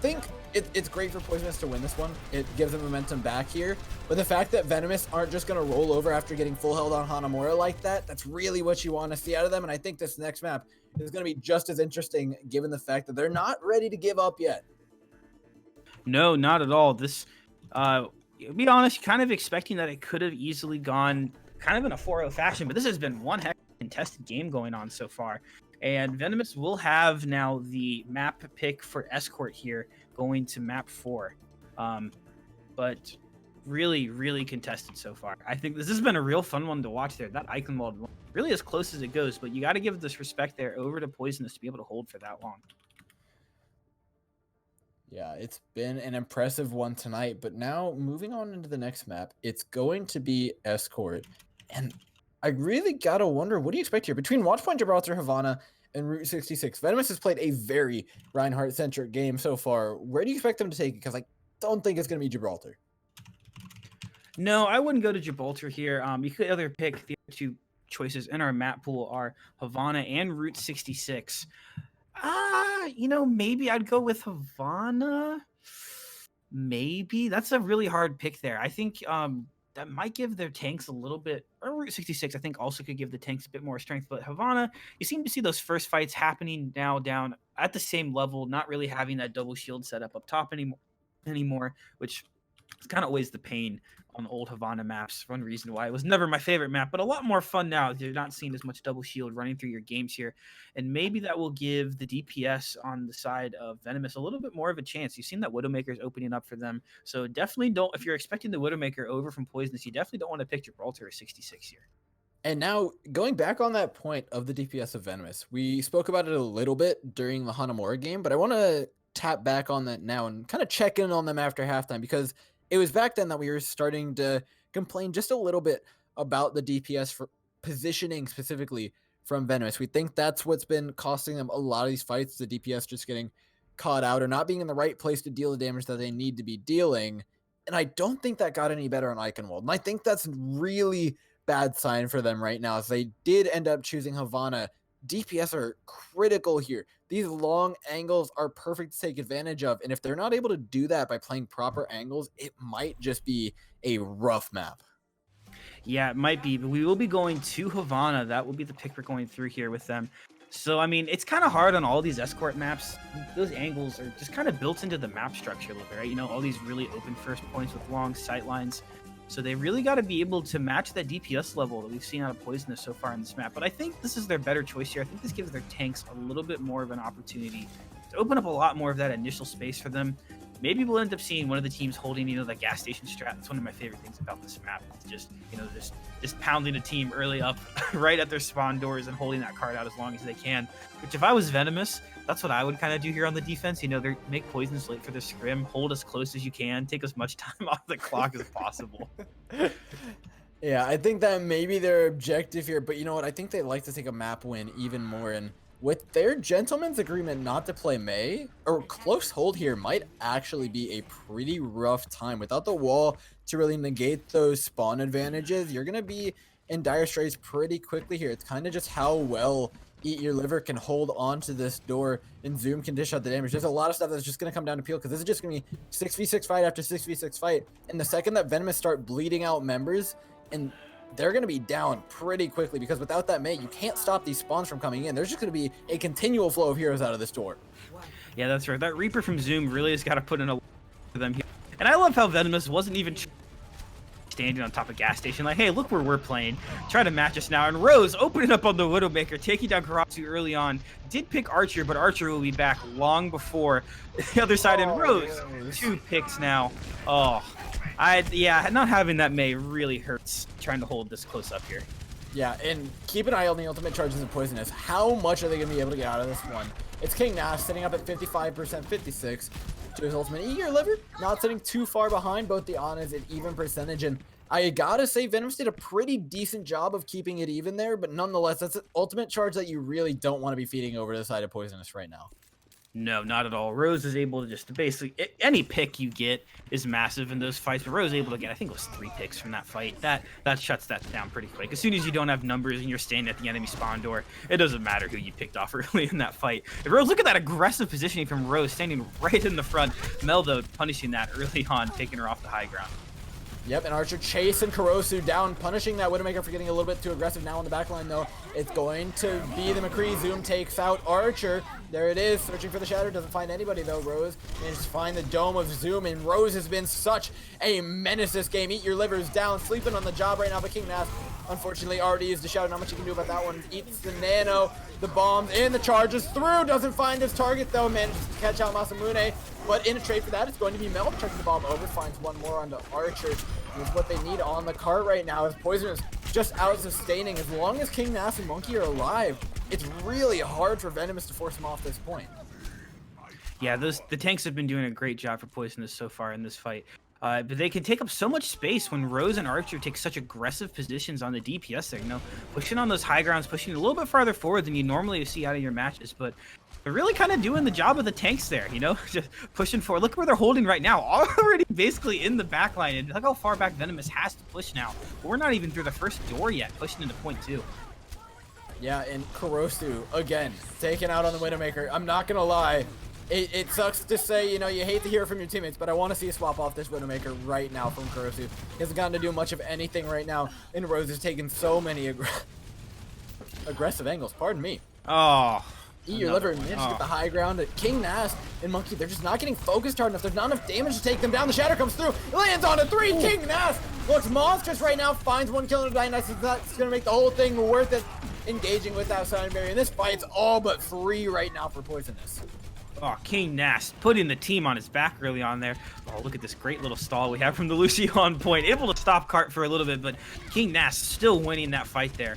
think it's great for Poisonous to win this one. It gives them momentum back here. But the fact that Venomous aren't just going to roll over after getting full held on Hanamura like that, that's really what you want to see out of them. And I think this next map is going to be just as interesting given the fact that they're not ready to give up yet. No, not at all. This... to be honest, kind of expecting that it could have easily gone kind of in a 4-0 fashion, but this has been one heck of a contested game going on so far. And Venomous will have now the map pick for Escort here going to map 4. But really, really contested so far. I think this has been a real fun one to watch there. That Eichenwald one, really as close as it goes, but you got to give this respect there over to Poisonous to be able to hold for that long. Yeah, it's been an impressive one tonight, but now moving on into the next map, it's going to be Escort. And I really gotta wonder, what do you expect here? Between Watchpoint, Gibraltar, Havana, and Route 66, Venomous has played a very Reinhardt-centric game so far. Where do you expect them to take it? Because I don't think it's going to be Gibraltar. No, I wouldn't go to Gibraltar here. You could either pick the other two choices in our map pool are Havana and Route 66. Maybe I'd go with Havana. Maybe. That's a really hard pick there. I think that might give their tanks a little bit, or Route 66, I think also could give the tanks a bit more strength. But Havana, you seem to see those first fights happening now down at the same level, not really having that double shield set up top anymore, which is kind of always the pain on old Havana maps. One reason why it was never my favorite map, but a lot more fun now. You're not seeing as much double shield running through your games here. And maybe that will give the DPS on the side of Venomous a little bit more of a chance. You've seen that Widowmaker's opening up for them. So definitely don't, if you're expecting the Widowmaker over from Poisonous, you definitely don't want to pick Gibraltar or 66 here. And now, going back on that point of the DPS of Venomous, we spoke about it a little bit during the Hanamura game, but I want to tap back on that now and kind of check in on them after halftime, because it was back then that we were starting to complain just a little bit about the DPS for positioning specifically from Venomous. We think that's what's been costing them a lot of these fights, the DPS just getting caught out or not being in the right place to deal the damage that they need to be dealing. And I don't think that got any better on Eichenwald. And I think that's really bad sign for them right now, as they did end up choosing Havana. DPS are critical here. These long angles are perfect to take advantage of. And if they're not able to do that by playing proper angles, it might just be a rough map. Yeah, it might be, but we will be going to Havana. That will be the pick we're going through here with them. So, I mean, it's kind of hard on all these escort maps. Those angles are just kind of built into the map structure a little bit, right? You know, all these really open first points with long sight lines. So they really got to be able to match that DPS level that we've seen out of Poisonous so far in this map. But I think this is their better choice here. I think this gives their tanks a little bit more of an opportunity to open up a lot more of that initial space for them. Maybe we'll end up seeing one of the teams holding, you know, the gas station strat. That's one of my favorite things about this map. It's just, you know, just pounding a team early up right at their spawn doors and holding that card out as long as they can. Which, if I was Venomous, that's what I would kind of do here on the defense. You know, they make Poisonous late for the scrim, hold as close as you can, take as much time off the clock as possible. Yeah, I think that may be their objective here, but you know what? I think they like to take a map win even more. And with their gentleman's agreement not to play May, or close hold here might actually be a pretty rough time. Without the wall to really negate those spawn advantages, you're going to be in dire straits pretty quickly here. It's kind of just how well Eat Your Liver can hold on to this door, and Zoom can dish out the damage. There's a lot of stuff that's just going to come down to Peel, because this is just going to be 6v6 fight after 6v6 fight. And the second that Venomous start bleeding out members, and they're going to be down pretty quickly, because without that mate, you can't stop these spawns from coming in. There's just going to be a continual flow of heroes out of this door. Yeah, that's right. That Reaper from Zoom really has got to put in a for them here. And I love how Venomous wasn't even standing on top of gas station like, hey, look where we're playing. Try to match us now. And Rose opening up on the Widowmaker, taking down Karasu early on. Did pick Archer, but Archer will be back long before the other side. And Rose, 2 picks now. Oh, yeah, not having that May really hurts trying to hold this close up here. Yeah, and keep an eye on the ultimate charges of Poisonous. How much are they going to be able to get out of this one? It's King Nash sitting up at 55%, 56 to his ultimate. Eat Your Liver not sitting too far behind both the Anas and even percentage. And I gotta say, Venomous did a pretty decent job of keeping it even there, but nonetheless, that's an ultimate charge that you really don't want to be feeding over to the side of Poisonous right now. No, not at all. Rose is able to just basically any pick you get is massive in those fights. But Rose is able to get, I think it was 3 picks from that fight. That shuts that down pretty quick. As soon as you don't have numbers and you're standing at the enemy spawn door, it doesn't matter who you picked off early in that fight. And Rose, look at that aggressive positioning from Rose, standing right in the front. Mel, though, punishing that early on, taking her off the high ground. Yep, and Archer chasing Kurosu down, punishing that Widowmaker for getting a little bit too aggressive now on the backline, though. It's going to be the McCree. Zoom takes out Archer. There it is, searching for the Shatter. Doesn't find anybody, though. Rose manages to find the Dome of Zoom, and Rose has been such a menace this game. Eat Your Liver's down, sleeping on the job right now, but King Nath, unfortunately, already used the Shadow. Not much you can do about that one. Eats the Nano, the bombs, and the charges through. Doesn't find his target, though. Manages to catch out Masamune. But in a trade for that, it's going to be Mel chucking the bomb over. Finds one more onto Archer. Is what they need on the cart right now. As Poison is just out sustaining. As long as King Nass and Monkey are alive, it's really hard for Venomous to force him off this point. Yeah, the tanks have been doing a great job for Poisonous so far in this fight. But they can take up so much space when Rose and Archer take such aggressive positions on the DPS there, you know, pushing on those high grounds, pushing a little bit farther forward than you normally see out of your matches, but they're really kind of doing the job of the tanks there, you know, just pushing forward. Look where they're holding right now, already basically in the back line, and look how far back Venomous has to push now. We're not even through the first door yet, pushing into point 2. Yeah, and Kurosu, again, taken out on the Widowmaker. I'm not going to lie. It sucks to say, you know, you hate to hear it from your teammates, but I want to see a swap off this Widowmaker right now from Kurosu. He hasn't gotten to do much of anything right now, and Rose has taken so many aggressive angles. Pardon me. Oh. Eat Your Liver managed to get the high ground. King Nass and Monkey, they're just not getting focused hard enough. There's not enough damage to take them down. The Shatter comes through, lands on a 3. Ooh. King Nass looks monstrous right now, finds 1 kill and a Dynax. That's going to make the whole thing worth it. Engaging with that Silent Barrier. And this fight's all but free right now for Poisonous. Oh, King Nass putting the team on his back early on there. Oh, look at this great little stall we have from the Lucio on point. Able to stop Cart for a little bit, but King Nass still winning that fight there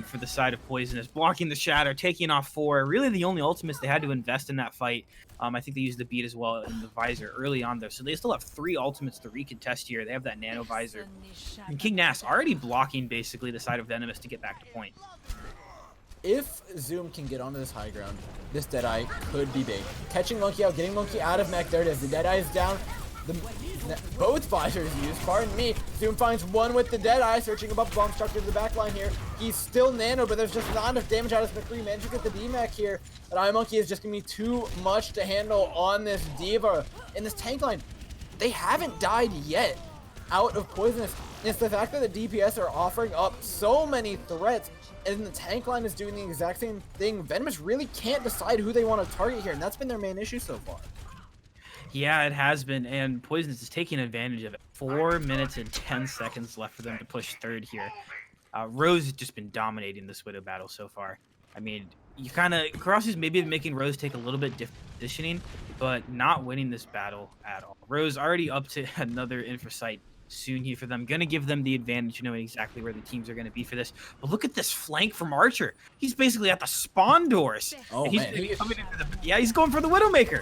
for the side of Poisonous. Blocking the Shatter, taking off 4. Really the only ultimates they had to invest in that fight. I think they used the beat as well in the Visor early on there. So they still have 3 ultimates to recontest here. They have that Nano Visor. And King Nass already blocking basically the side of Venomous to get back to point. If Zoom can get onto this high ground, this Deadeye could be big. Catching Monkey out, getting Monkey out of mech. There it is. The Deadeye is down. both visors used, pardon me. Zoom finds one with the Deadeye, searching above bomb structure to the backline here. He's still nano, but there's just not enough damage out of McCree. Managed to get the DMAC here. But iMonkey is just gonna be too much to handle on this D.Va. In this tank line, they haven't died yet out of Poisonous. It's the fact that the DPS are offering up so many threats, and the tank line is doing the exact same thing. Venomous really can't decide who they want to target here, and that's been their main issue so far. Yeah, it has been, and Poisonous is taking advantage of it. 4 minutes and 10 seconds left for them to push third here. Rose has just been dominating this Widow battle so far. I mean, you kind of, Karasu's maybe making Rose take a little bit different positioning, but not winning this battle at all. Rose already up to another Infrasight soon here for them. Gonna give them the advantage, knowing exactly where the teams are gonna be for this. But look at this flank from Archer. He's basically at the spawn doors. Oh, he's man. coming into the, yeah, he's going for the Widowmaker.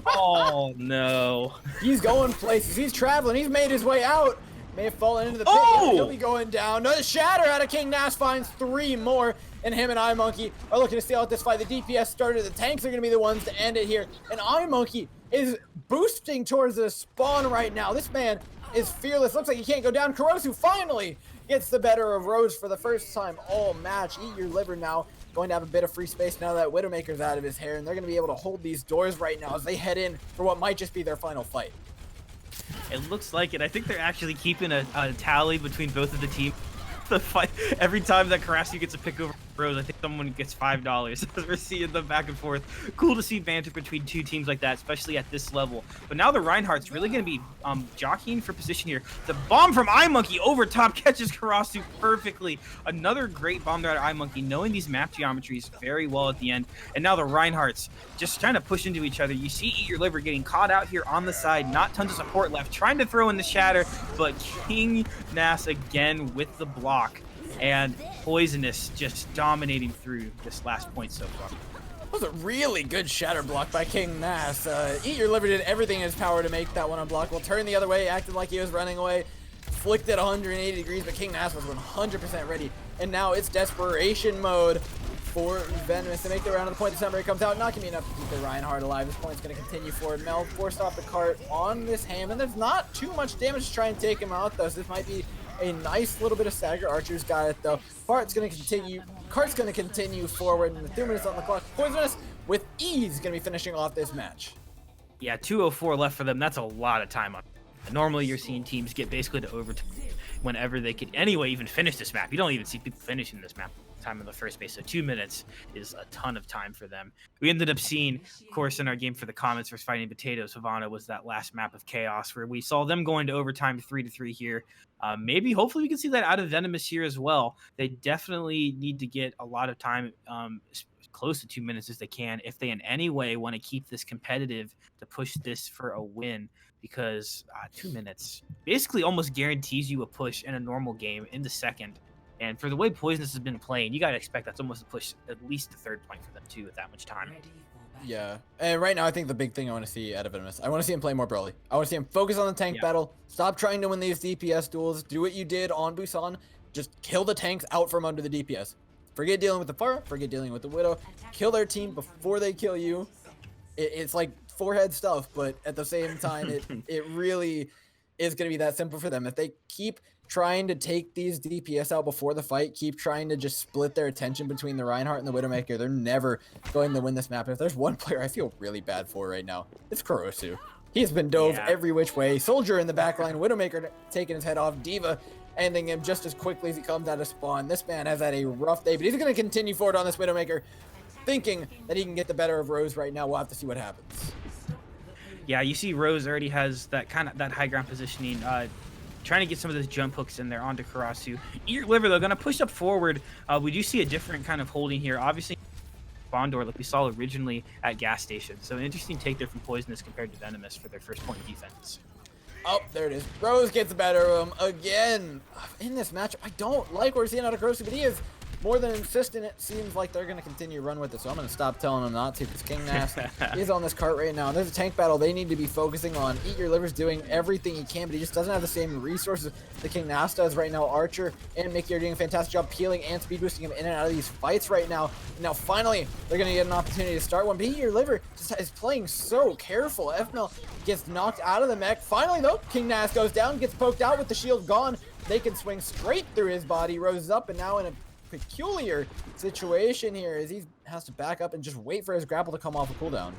Oh, no. He's going places. He's traveling. He's made his way out. May have fallen into the pit. Oh! He'll be going down. Another shatter out of King Nass finds 3 more. And him and iMonkey are looking to steal out this fight. The DPS started. The tanks are going to be the ones to end it here. And iMonkey is boosting towards the spawn right now. This man is fearless. Looks like he can't go down. Kurosu finally gets the better of Rose for the first time all match. Eat your liver now. Going to have a bit of free space now that Widowmaker's out of his hair. And they're going to be able to hold these doors right now as they head in for what might just be their final fight. It looks like it. I think they're actually keeping a tally between both of the teams. The fight every time that Karasu gets a pick over Rose, I think someone gets $5 as we're seeing them back and forth. Cool to see banter between two teams like that, especially at this level. But now the Reinhardt's really going to be jockeying for position here. The bomb from iMonkey over top catches Karasu perfectly. Another great bomb there out of iMonkey, knowing these map geometries very well at the end. And now the Reinhardt's just trying to push into each other. You see Eat Your Liver getting caught out here on the side, not tons of support left, trying to throw in the shatter, but King Nass again with the block. And Poisonous just dominating through this last point so far. That was a really good shatter block by King Nass. Eat Your Liver did everything in his power to make that one unblockable. Turned the other way, acted like he was running away. Flicked it 180 degrees, but King Nass was 100% ready. And now it's desperation mode for Venomous to make the round of the point. The summary comes out, not gonna be enough to keep the Reinhardt alive. This point's gonna continue forward. Mel forced off the cart on this ham, and there's not too much damage to try and take him out, though. So this might be a nice little bit of stagger. Archer's got it though. Cart's gonna continue forward, and with 2 minutes on the clock, Poisonous with ease gonna be finishing off this match. Yeah, 2:04 left for them. That's a lot of time on. Normally you're seeing teams get basically to overtime whenever they could anyway even finish this map. You don't even see people finishing this map time in the first base, so 2 minutes is a ton of time for them. We ended up seeing, of course, in our game for the Comets versus Fighting Potatoes, Havana was that last map of chaos where we saw them going to overtime 3-3 here. Maybe hopefully we can see that out of Venomous here as well. They definitely need to get a lot of time, close to 2 minutes as they can, if they in any way want to keep this competitive to push this for a win, because 2 minutes basically almost guarantees you a push in a normal game in the second. And for the way Poisonous has been playing, you got to expect that's almost a push, at least the third point for them too with that much time. Yeah, and right now I think the big thing I want to see out of Venomous, I want to see him play more Broly. I want to see him focus on the tank battle. Stop trying to win these DPS duels. Do what you did on Busan. Just kill the tanks out from under the DPS. Forget dealing with the Pharah. Forget dealing with the Widow. Kill their team before they kill you. It's like forehead stuff, but at the same time, it really is going to be that simple for them. If they keep trying to take these DPS out before the fight, keep trying to just split their attention between the Reinhardt and the Widowmaker, they're never going to win this map. And if there's one player I feel really bad for right now, it's Kurosu. He's been dove every which way. Soldier in the backline, Widowmaker taking his head off, D.Va ending him just as quickly as he comes out of spawn. This man has had a rough day, but he's going to continue forward on this Widowmaker, thinking that he can get the better of Rose right now. We'll have to see what happens. Yeah, you see Rose already has that high ground positioning, trying to get some of those jump hooks in there onto Karasu. Eat Your Liver, though, going to push up forward. We do see a different kind of holding here. Obviously, Bondor, like we saw originally at gas station. So an interesting take there from Poisonous compared to Venomous for their first point of defense. Oh, there it is. Rose gets the better of him again. In this matchup, I don't like what we're seeing out of Kurosu, but he is more than insistent. It seems like they're going to continue to run with this, so I'm going to stop telling them not to, because King Nast is on this cart right now. There's a tank battle they need to be focusing on. Eat Your Liver's doing everything he can, but he just doesn't have the same resources that King Nast does right now. Archer and Mickey are doing a fantastic job peeling and speed boosting him in and out of these fights right now. Now, finally, they're going to get an opportunity to start one, but Eat Your Liver just is playing so careful. FML gets knocked out of the mech. Finally, though, King Nast goes down, gets poked out with the shield gone. They can swing straight through his body. Rose up, and now in a peculiar situation here as he has to back up and just wait for his grapple to come off a cooldown.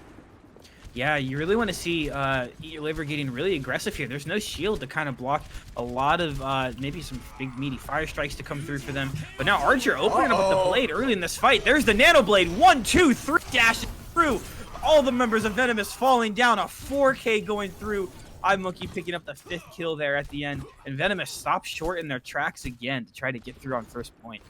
Yeah, you really want to see Eat Your Liver getting really aggressive here. There's no shield to kind of block a lot of maybe some big meaty fire strikes to come through for them. But now Archer opening up with the blade early in this fight. There's the nano blade. 1, 2, 3 dashes through. All the members of Venomous falling down. A 4K going through. iMonkey picking up the 5th kill there at the end. And Venomous stops short in their tracks again to try to get through on first point.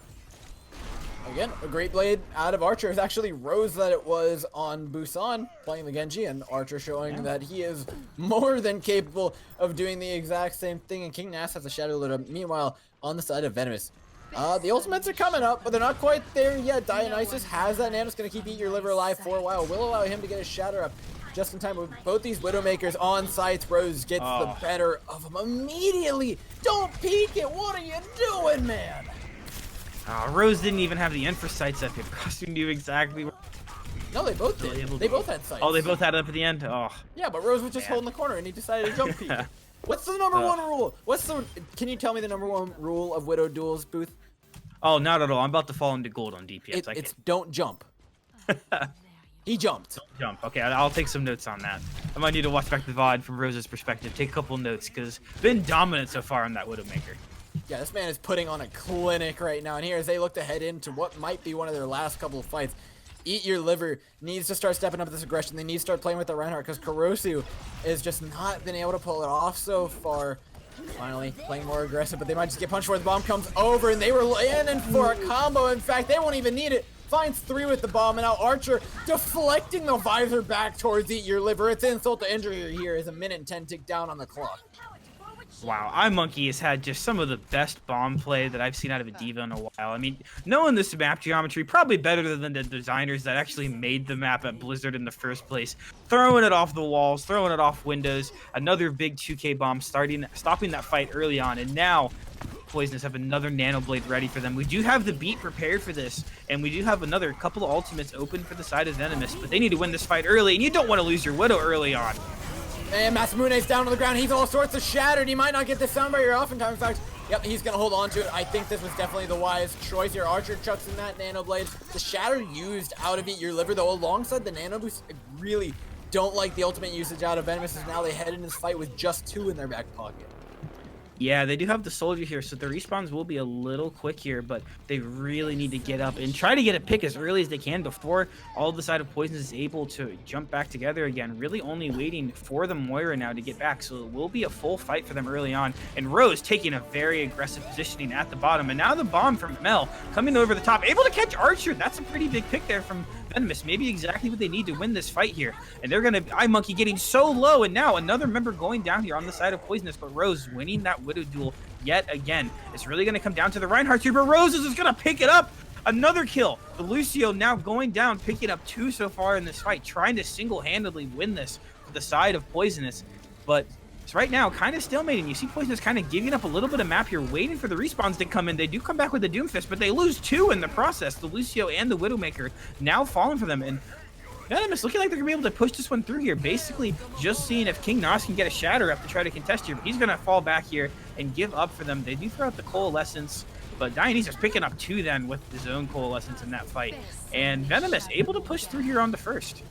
Again, a great blade out of Archer. It's actually Rose that it was on Busan playing the Genji, and Archer showing that he is more than capable of doing the exact same thing. And King Nast has a Shadow Load up. Meanwhile, on the side of Venomous, the ultimates are coming up, but they're not quite there yet. Dionysus has that nano. It's going to keep Eat Your Liver alive for a while. Will allow him to get his Shatter up just in time with both these Widowmakers on sites. Rose gets the better of him immediately. Don't peek it. What are you doing, man? Rose didn't even have the Infra sights up here. Costume knew exactly where. No, they both did. They both had sights. Oh, they both had it up at the end? Oh. Yeah, but Rose was just holding the corner and he decided to jump peek. What's the number one rule? Can you tell me the number one rule of Widow duels, Booth? Oh, not at all. I'm about to fall into gold on DPS. It's don't jump. He jumped. Don't jump. Okay, I'll take some notes on that. I might need to watch back the VOD from Rose's perspective. Take a couple notes, because been dominant so far on that Widowmaker. Yeah, this man is putting on a clinic right now. And here, as they look to head into what might be one of their last couple of fights, Eat Your Liver needs to start stepping up this aggression. They need to start playing with the Reinhardt, because Kurosu has just not been able to pull it off so far. Finally, playing more aggressive, but they might just get punched before the bomb comes over, and they were landing for a combo. In fact, they won't even need it. Finds 3 with the bomb, and now Archer deflecting the visor back towards Eat Your Liver. It's insult to injury here as a minute and 10 tick down on the clock. Wow, iMonkey has had just some of the best bomb play that I've seen out of a diva in a while. I mean, knowing this map geometry, probably better than the designers that actually made the map at Blizzard in the first place. Throwing it off the walls, throwing it off windows, another big 2K bomb stopping that fight early on, and now Poisonous have another nano blade ready for them. We do have the beat prepared for this, and we do have another couple of ultimates open for the side of Venomous, but they need to win this fight early, and you don't want to lose your Widow early on. And Masamune's down on the ground. He's all sorts of shattered. He might not get the sound barrier off in time. In fact, yep, he's going to hold on to it. I think this was definitely the wise choice here. Archer chucks in that nano blade. The shatter used out of Eat Your Liver, though, alongside the nano boost. I really don't like the ultimate usage out of Venomous, as now they head into this fight with just 2 in their back pocket. Yeah, they do have the soldier here, so the respawns will be a little quick here, but they really need to get up and try to get a pick as early as they can before all of the side of Poisonous is able to jump back together again. Really only waiting for the Moira now to get back, so it will be a full fight for them early on. And Rose taking a very aggressive positioning at the bottom, and now the bomb from Mel coming over the top, able to catch Archer. That's a pretty big pick there from Venomous. Maybe exactly what they need to win this fight here. And they're going to, iMonkey getting so low, and now another member going down here on the side of Poisonous, but Rose winning that Widow duel yet again. It's really going to come down to the Reinhardt here, but Rose is going to pick it up. Another kill. The Lucio now going down, picking up 2 so far in this fight, trying to single-handedly win this for the side of Poisonous. But it's right now kind of stalemating. You see Poisonous kind of giving up a little bit of map here, waiting for the respawns to come in. They do come back with the Doomfist, but they lose 2 in the process. The Lucio and the Widowmaker now falling for them. And Venomous looking like they're going to be able to push this one through here. Basically, just seeing if King Nos can get a shatter up to try to contest here. But he's going to fall back here and give up for them. They do throw out the Coalescence, but Dionysus picking up 2 then with his own Coalescence in that fight. And Venomous able to push through here on the first.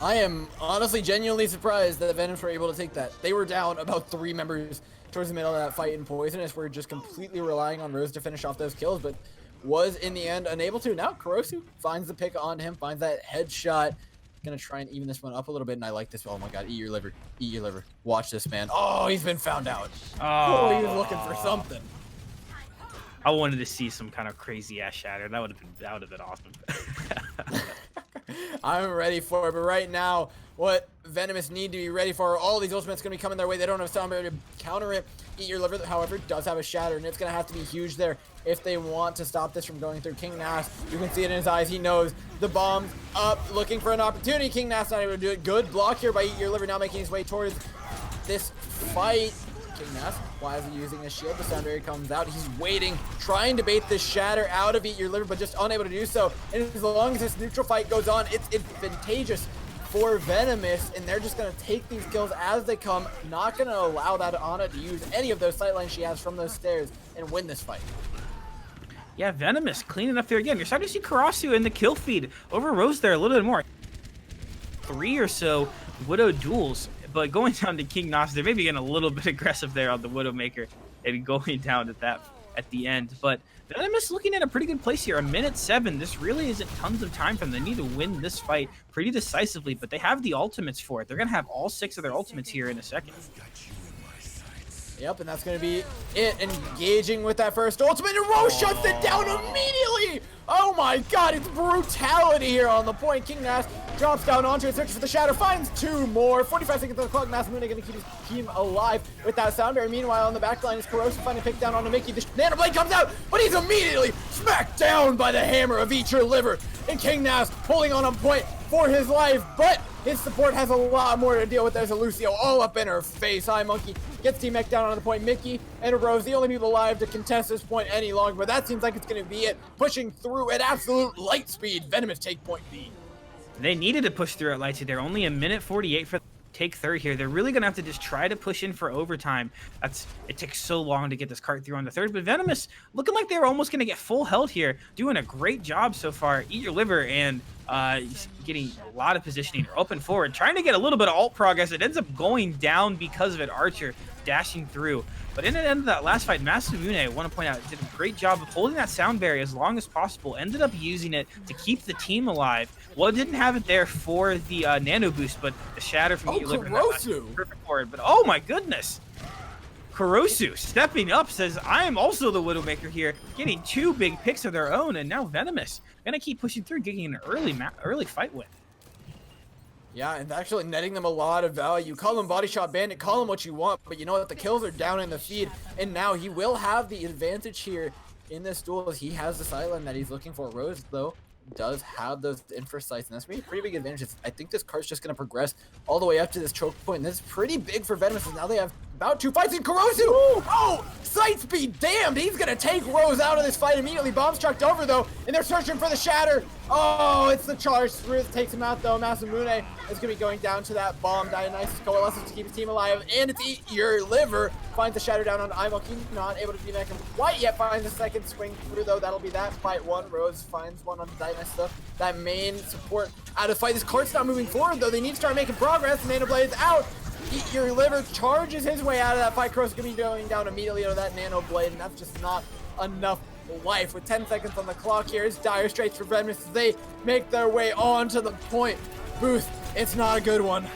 I am honestly genuinely surprised that the Venomous were able to take that. They were down about 3 members towards the middle of that fight, and Poisonous were just completely relying on Rose to finish off those kills, but was in the end unable to. Now Kurosu finds the pick on him, finds that headshot. Gonna try and even this one up a little bit, and I like this. Oh my god, Eat Your Liver. Eat Your Liver. Watch this, man. Oh, he's been found out. Oh, he was looking for something. I wanted to see some kind of crazy ass shatter. That would have been awesome. I'm ready for it, but right now, what Venomous need to be ready for, all these ultimates going to be coming their way. They don't have Sound Barrier to counter it. Eat Your Liver, however, does have a Shatter, and it's going to have to be huge there if they want to stop this from going through. King Nass, you can see it in his eyes. He knows the bomb's up, looking for an opportunity. King Nass not able to do it. Good block here by Eat Your Liver, now making his way towards this fight. King Nass, why is he using a shield? The Sound Barrier comes out. He's waiting, trying to bait the Shatter out of Eat Your Liver, but just unable to do so. And as long as this neutral fight goes on, it's advantageous for Venomous, and they're just going to take these kills as they come, not going to allow that Ana to use any of those sightlines she has from those stairs and win this fight. Yeah, Venomous cleaning up there again. You're starting to see Karasu in the kill feed over Rose there a little bit more. 3 or so Widow duels, but going down to King Nass, they're maybe getting a little bit aggressive there on the Widowmaker and going down at the end. But Venomous looking at a pretty good place here. A minute 7. This really isn't tons of time for them. They need to win this fight pretty decisively, but they have the ultimates for it. They're going to have all 6 of their ultimates here in a second. Yep, and that's going to be it. Engaging with that first ultimate, and Rose shuts it down immediately! Oh my god, it's brutality here on the point. King Nass drops down onto it, searches for the Shatter, finds 2 more. 45 seconds on the clock. Masamune going to keep his team alive with that Sound Barrier. Meanwhile, on the back line is Corrosive finding a pick down onto Mickey. The Nano Blade comes out, but he's immediately smacked down by the hammer of Eat Your Liver. And King Nass pulling on point for his life, but his support has a lot more to deal with. There's a Lucio all up in her face. Hi, Monkey gets Team Mech down on the point. Mickey and Rose, the only people alive to contest this point any longer, but that seems like it's going to be it. Pushing through at absolute light speed. Venomous take point B. They needed to push through at light speed. They're only a minute 48 for take third here. They're really going to have to just try to push in for overtime. It takes so long to get this cart through on the third, but Venomous looking like they're almost going to get full health here. Doing a great job so far. Eat Your Liver and getting a lot of positioning. Open forward, trying to get a little bit of ult progress. It ends up going down because of it. Archer dashing through. But in the end of that last fight, Masamune, I want to point out, did a great job of holding that Sound Barrier as long as possible. Ended up using it to keep the team alive. Well, it didn't have it there for the Nano Boost, but the Shatter from Eat Your Liver. Perfect for it. But oh my goodness. Kurosu stepping up, says, I am also the Widowmaker here, getting 2 big picks of their own, and now Venomous gonna keep pushing through, getting an early fight win. Yeah, and actually netting them a lot of value. Call him Body Shot Bandit, call him what you want, but you know what? The kills are down in the feed, and now he will have the advantage here in this duel as he has the sideline that he's looking for. Rose, though, does have those infra sights, and that's going to be a pretty big advantage. I think this cart's just going to progress all the way up to this choke point, and this is pretty big for Venomous, and now they have about 2 fights in Kurosu. Oh, sight speed, damned. He's going to take Rose out of this fight immediately. Bomb's trucked over, though, and they're searching for the Shatter. Oh, it's the charge. Ruth takes him out, though. Masamune is going to be going down to that bomb. Dionysus coalesces to keep his team alive, and it's Eat Your Liver. Finds the Shatter down on Imoki, not able to do that quite yet. Finds a second swing through, though. That'll be that fight 1. Rose finds one on Dionysus, though. That main support out of the fight. This cart's not moving forward, though. They need to start making progress. Nano Blade's out. Eat Your Liver charges his way out of that fight. Cross going to be going down immediately to that Nano Blade, and that's just not enough life. With 10 seconds on the clock here, it's dire straits for Venomous as they make their way on to the point. Booth, it's not a good one.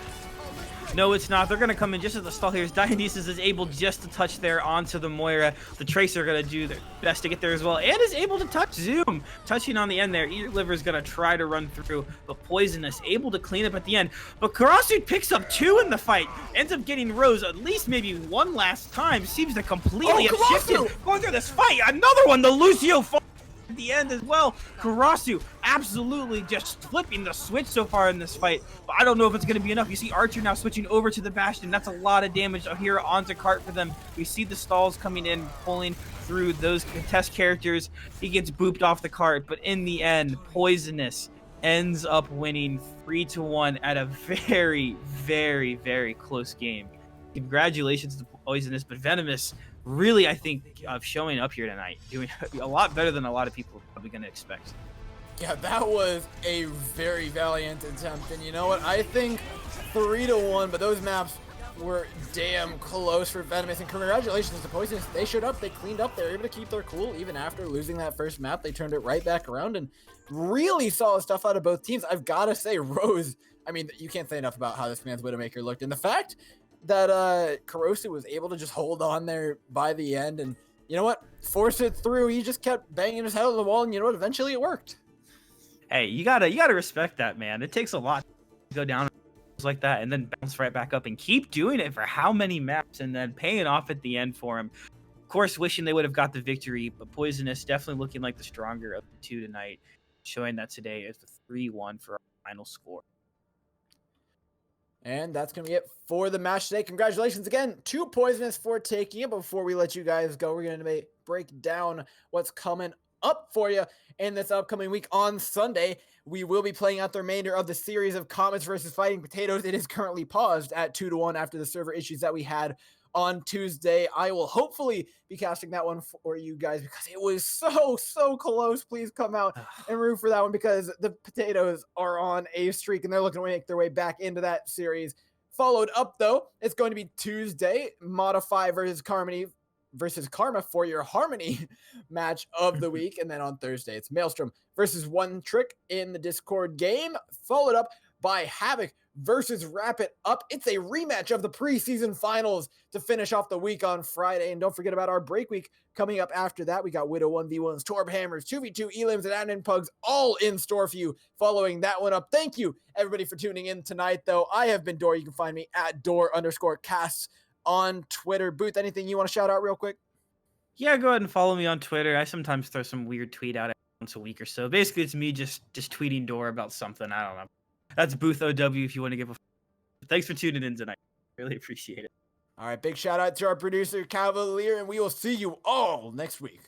No, it's not. They're going to come in just as the stall here. Dionysus is able just to touch there onto the Moira. The Tracer going to do their best to get there as well, and is able to touch Zoom. Touching on the end there. Eat Your Liver is going to try to run through, but Poisonous able to clean up at the end. But Karasu picks up 2 in the fight. Ends up getting Rose at least maybe one last time. Seems to completely have shifted going through this fight. Another one, the Lucio at the end as well. Karasu absolutely just flipping the switch so far in this fight, but I don't know if it's going to be enough. You see Archer now switching over to the Bastion. That's a lot of damage here onto cart for them. We see the stalls coming in, pulling through those contest characters. He gets booped off the cart, but in the end, Poisonous ends up winning 3-1 at a very, very, very close game. Congratulations to Poisonous, but Venomous really, I think, showing up here tonight, doing a lot better than a lot of people are probably going to expect. Yeah, that was a very valiant attempt, and you know what? I think 3-1, but those maps were damn close for Venomous, and congratulations to Poisonous. They showed up, they cleaned up, they were able to keep their cool even after losing that first map. They turned it right back around and really solid stuff out of both teams. I've got to say, Rose, I mean, you can't say enough about how this man's Widowmaker looked, and the fact that Kurosu was able to just hold on there by the end and, you know what, force it through. He just kept banging his head on the wall, and you know what, eventually it worked. Hey, you gotta respect that, man. It takes a lot to go down like that and then bounce right back up and keep doing it for how many maps and then paying off at the end for him. Of course, wishing they would have got the victory, but Poisonous definitely looking like the stronger of the two tonight, showing that today is the 3-1 for our final score. And that's going to be it for the match today. Congratulations again to Poisonous for taking it. But before we let you guys go, we're going to break down what's coming up for you in this upcoming week. On Sunday, we will be playing out the remainder of the series of Comets versus Fighting Potatoes. It is currently paused at 2-1 after the server issues that we had on Tuesday. I will hopefully be casting that one for you guys because it was so close. Please come out and root for that one because the Potatoes are on a streak and they're looking to make their way back into that series. Followed up, though, it's going to be Tuesday, Modify versus Karma for your Harmony match of the week. And then on Thursday, it's Maelstrom versus One Trick in the Discord game, followed up by Havoc versus Wrap It Up. It's a rematch of the preseason finals to finish off the week on Friday. And don't forget about our break week coming up after that. We got Widow 1v1s, Torb Hammers, 2v2 Elims, and Admin Pugs all in store for you following that one up. Thank you, everybody, for tuning in tonight, though. I have been Door. You can find me at Door_casts on Twitter. Booth, anything you want to shout out real quick? Yeah, go ahead and follow me on Twitter. I sometimes throw some weird tweet out once a week or so. Basically, it's me just tweeting Door about something. I don't know. That's Booth OW if you want to give a. Thanks for tuning in tonight. Really appreciate it. All right, big shout out to our producer, Cavalier, and we will see you all next week.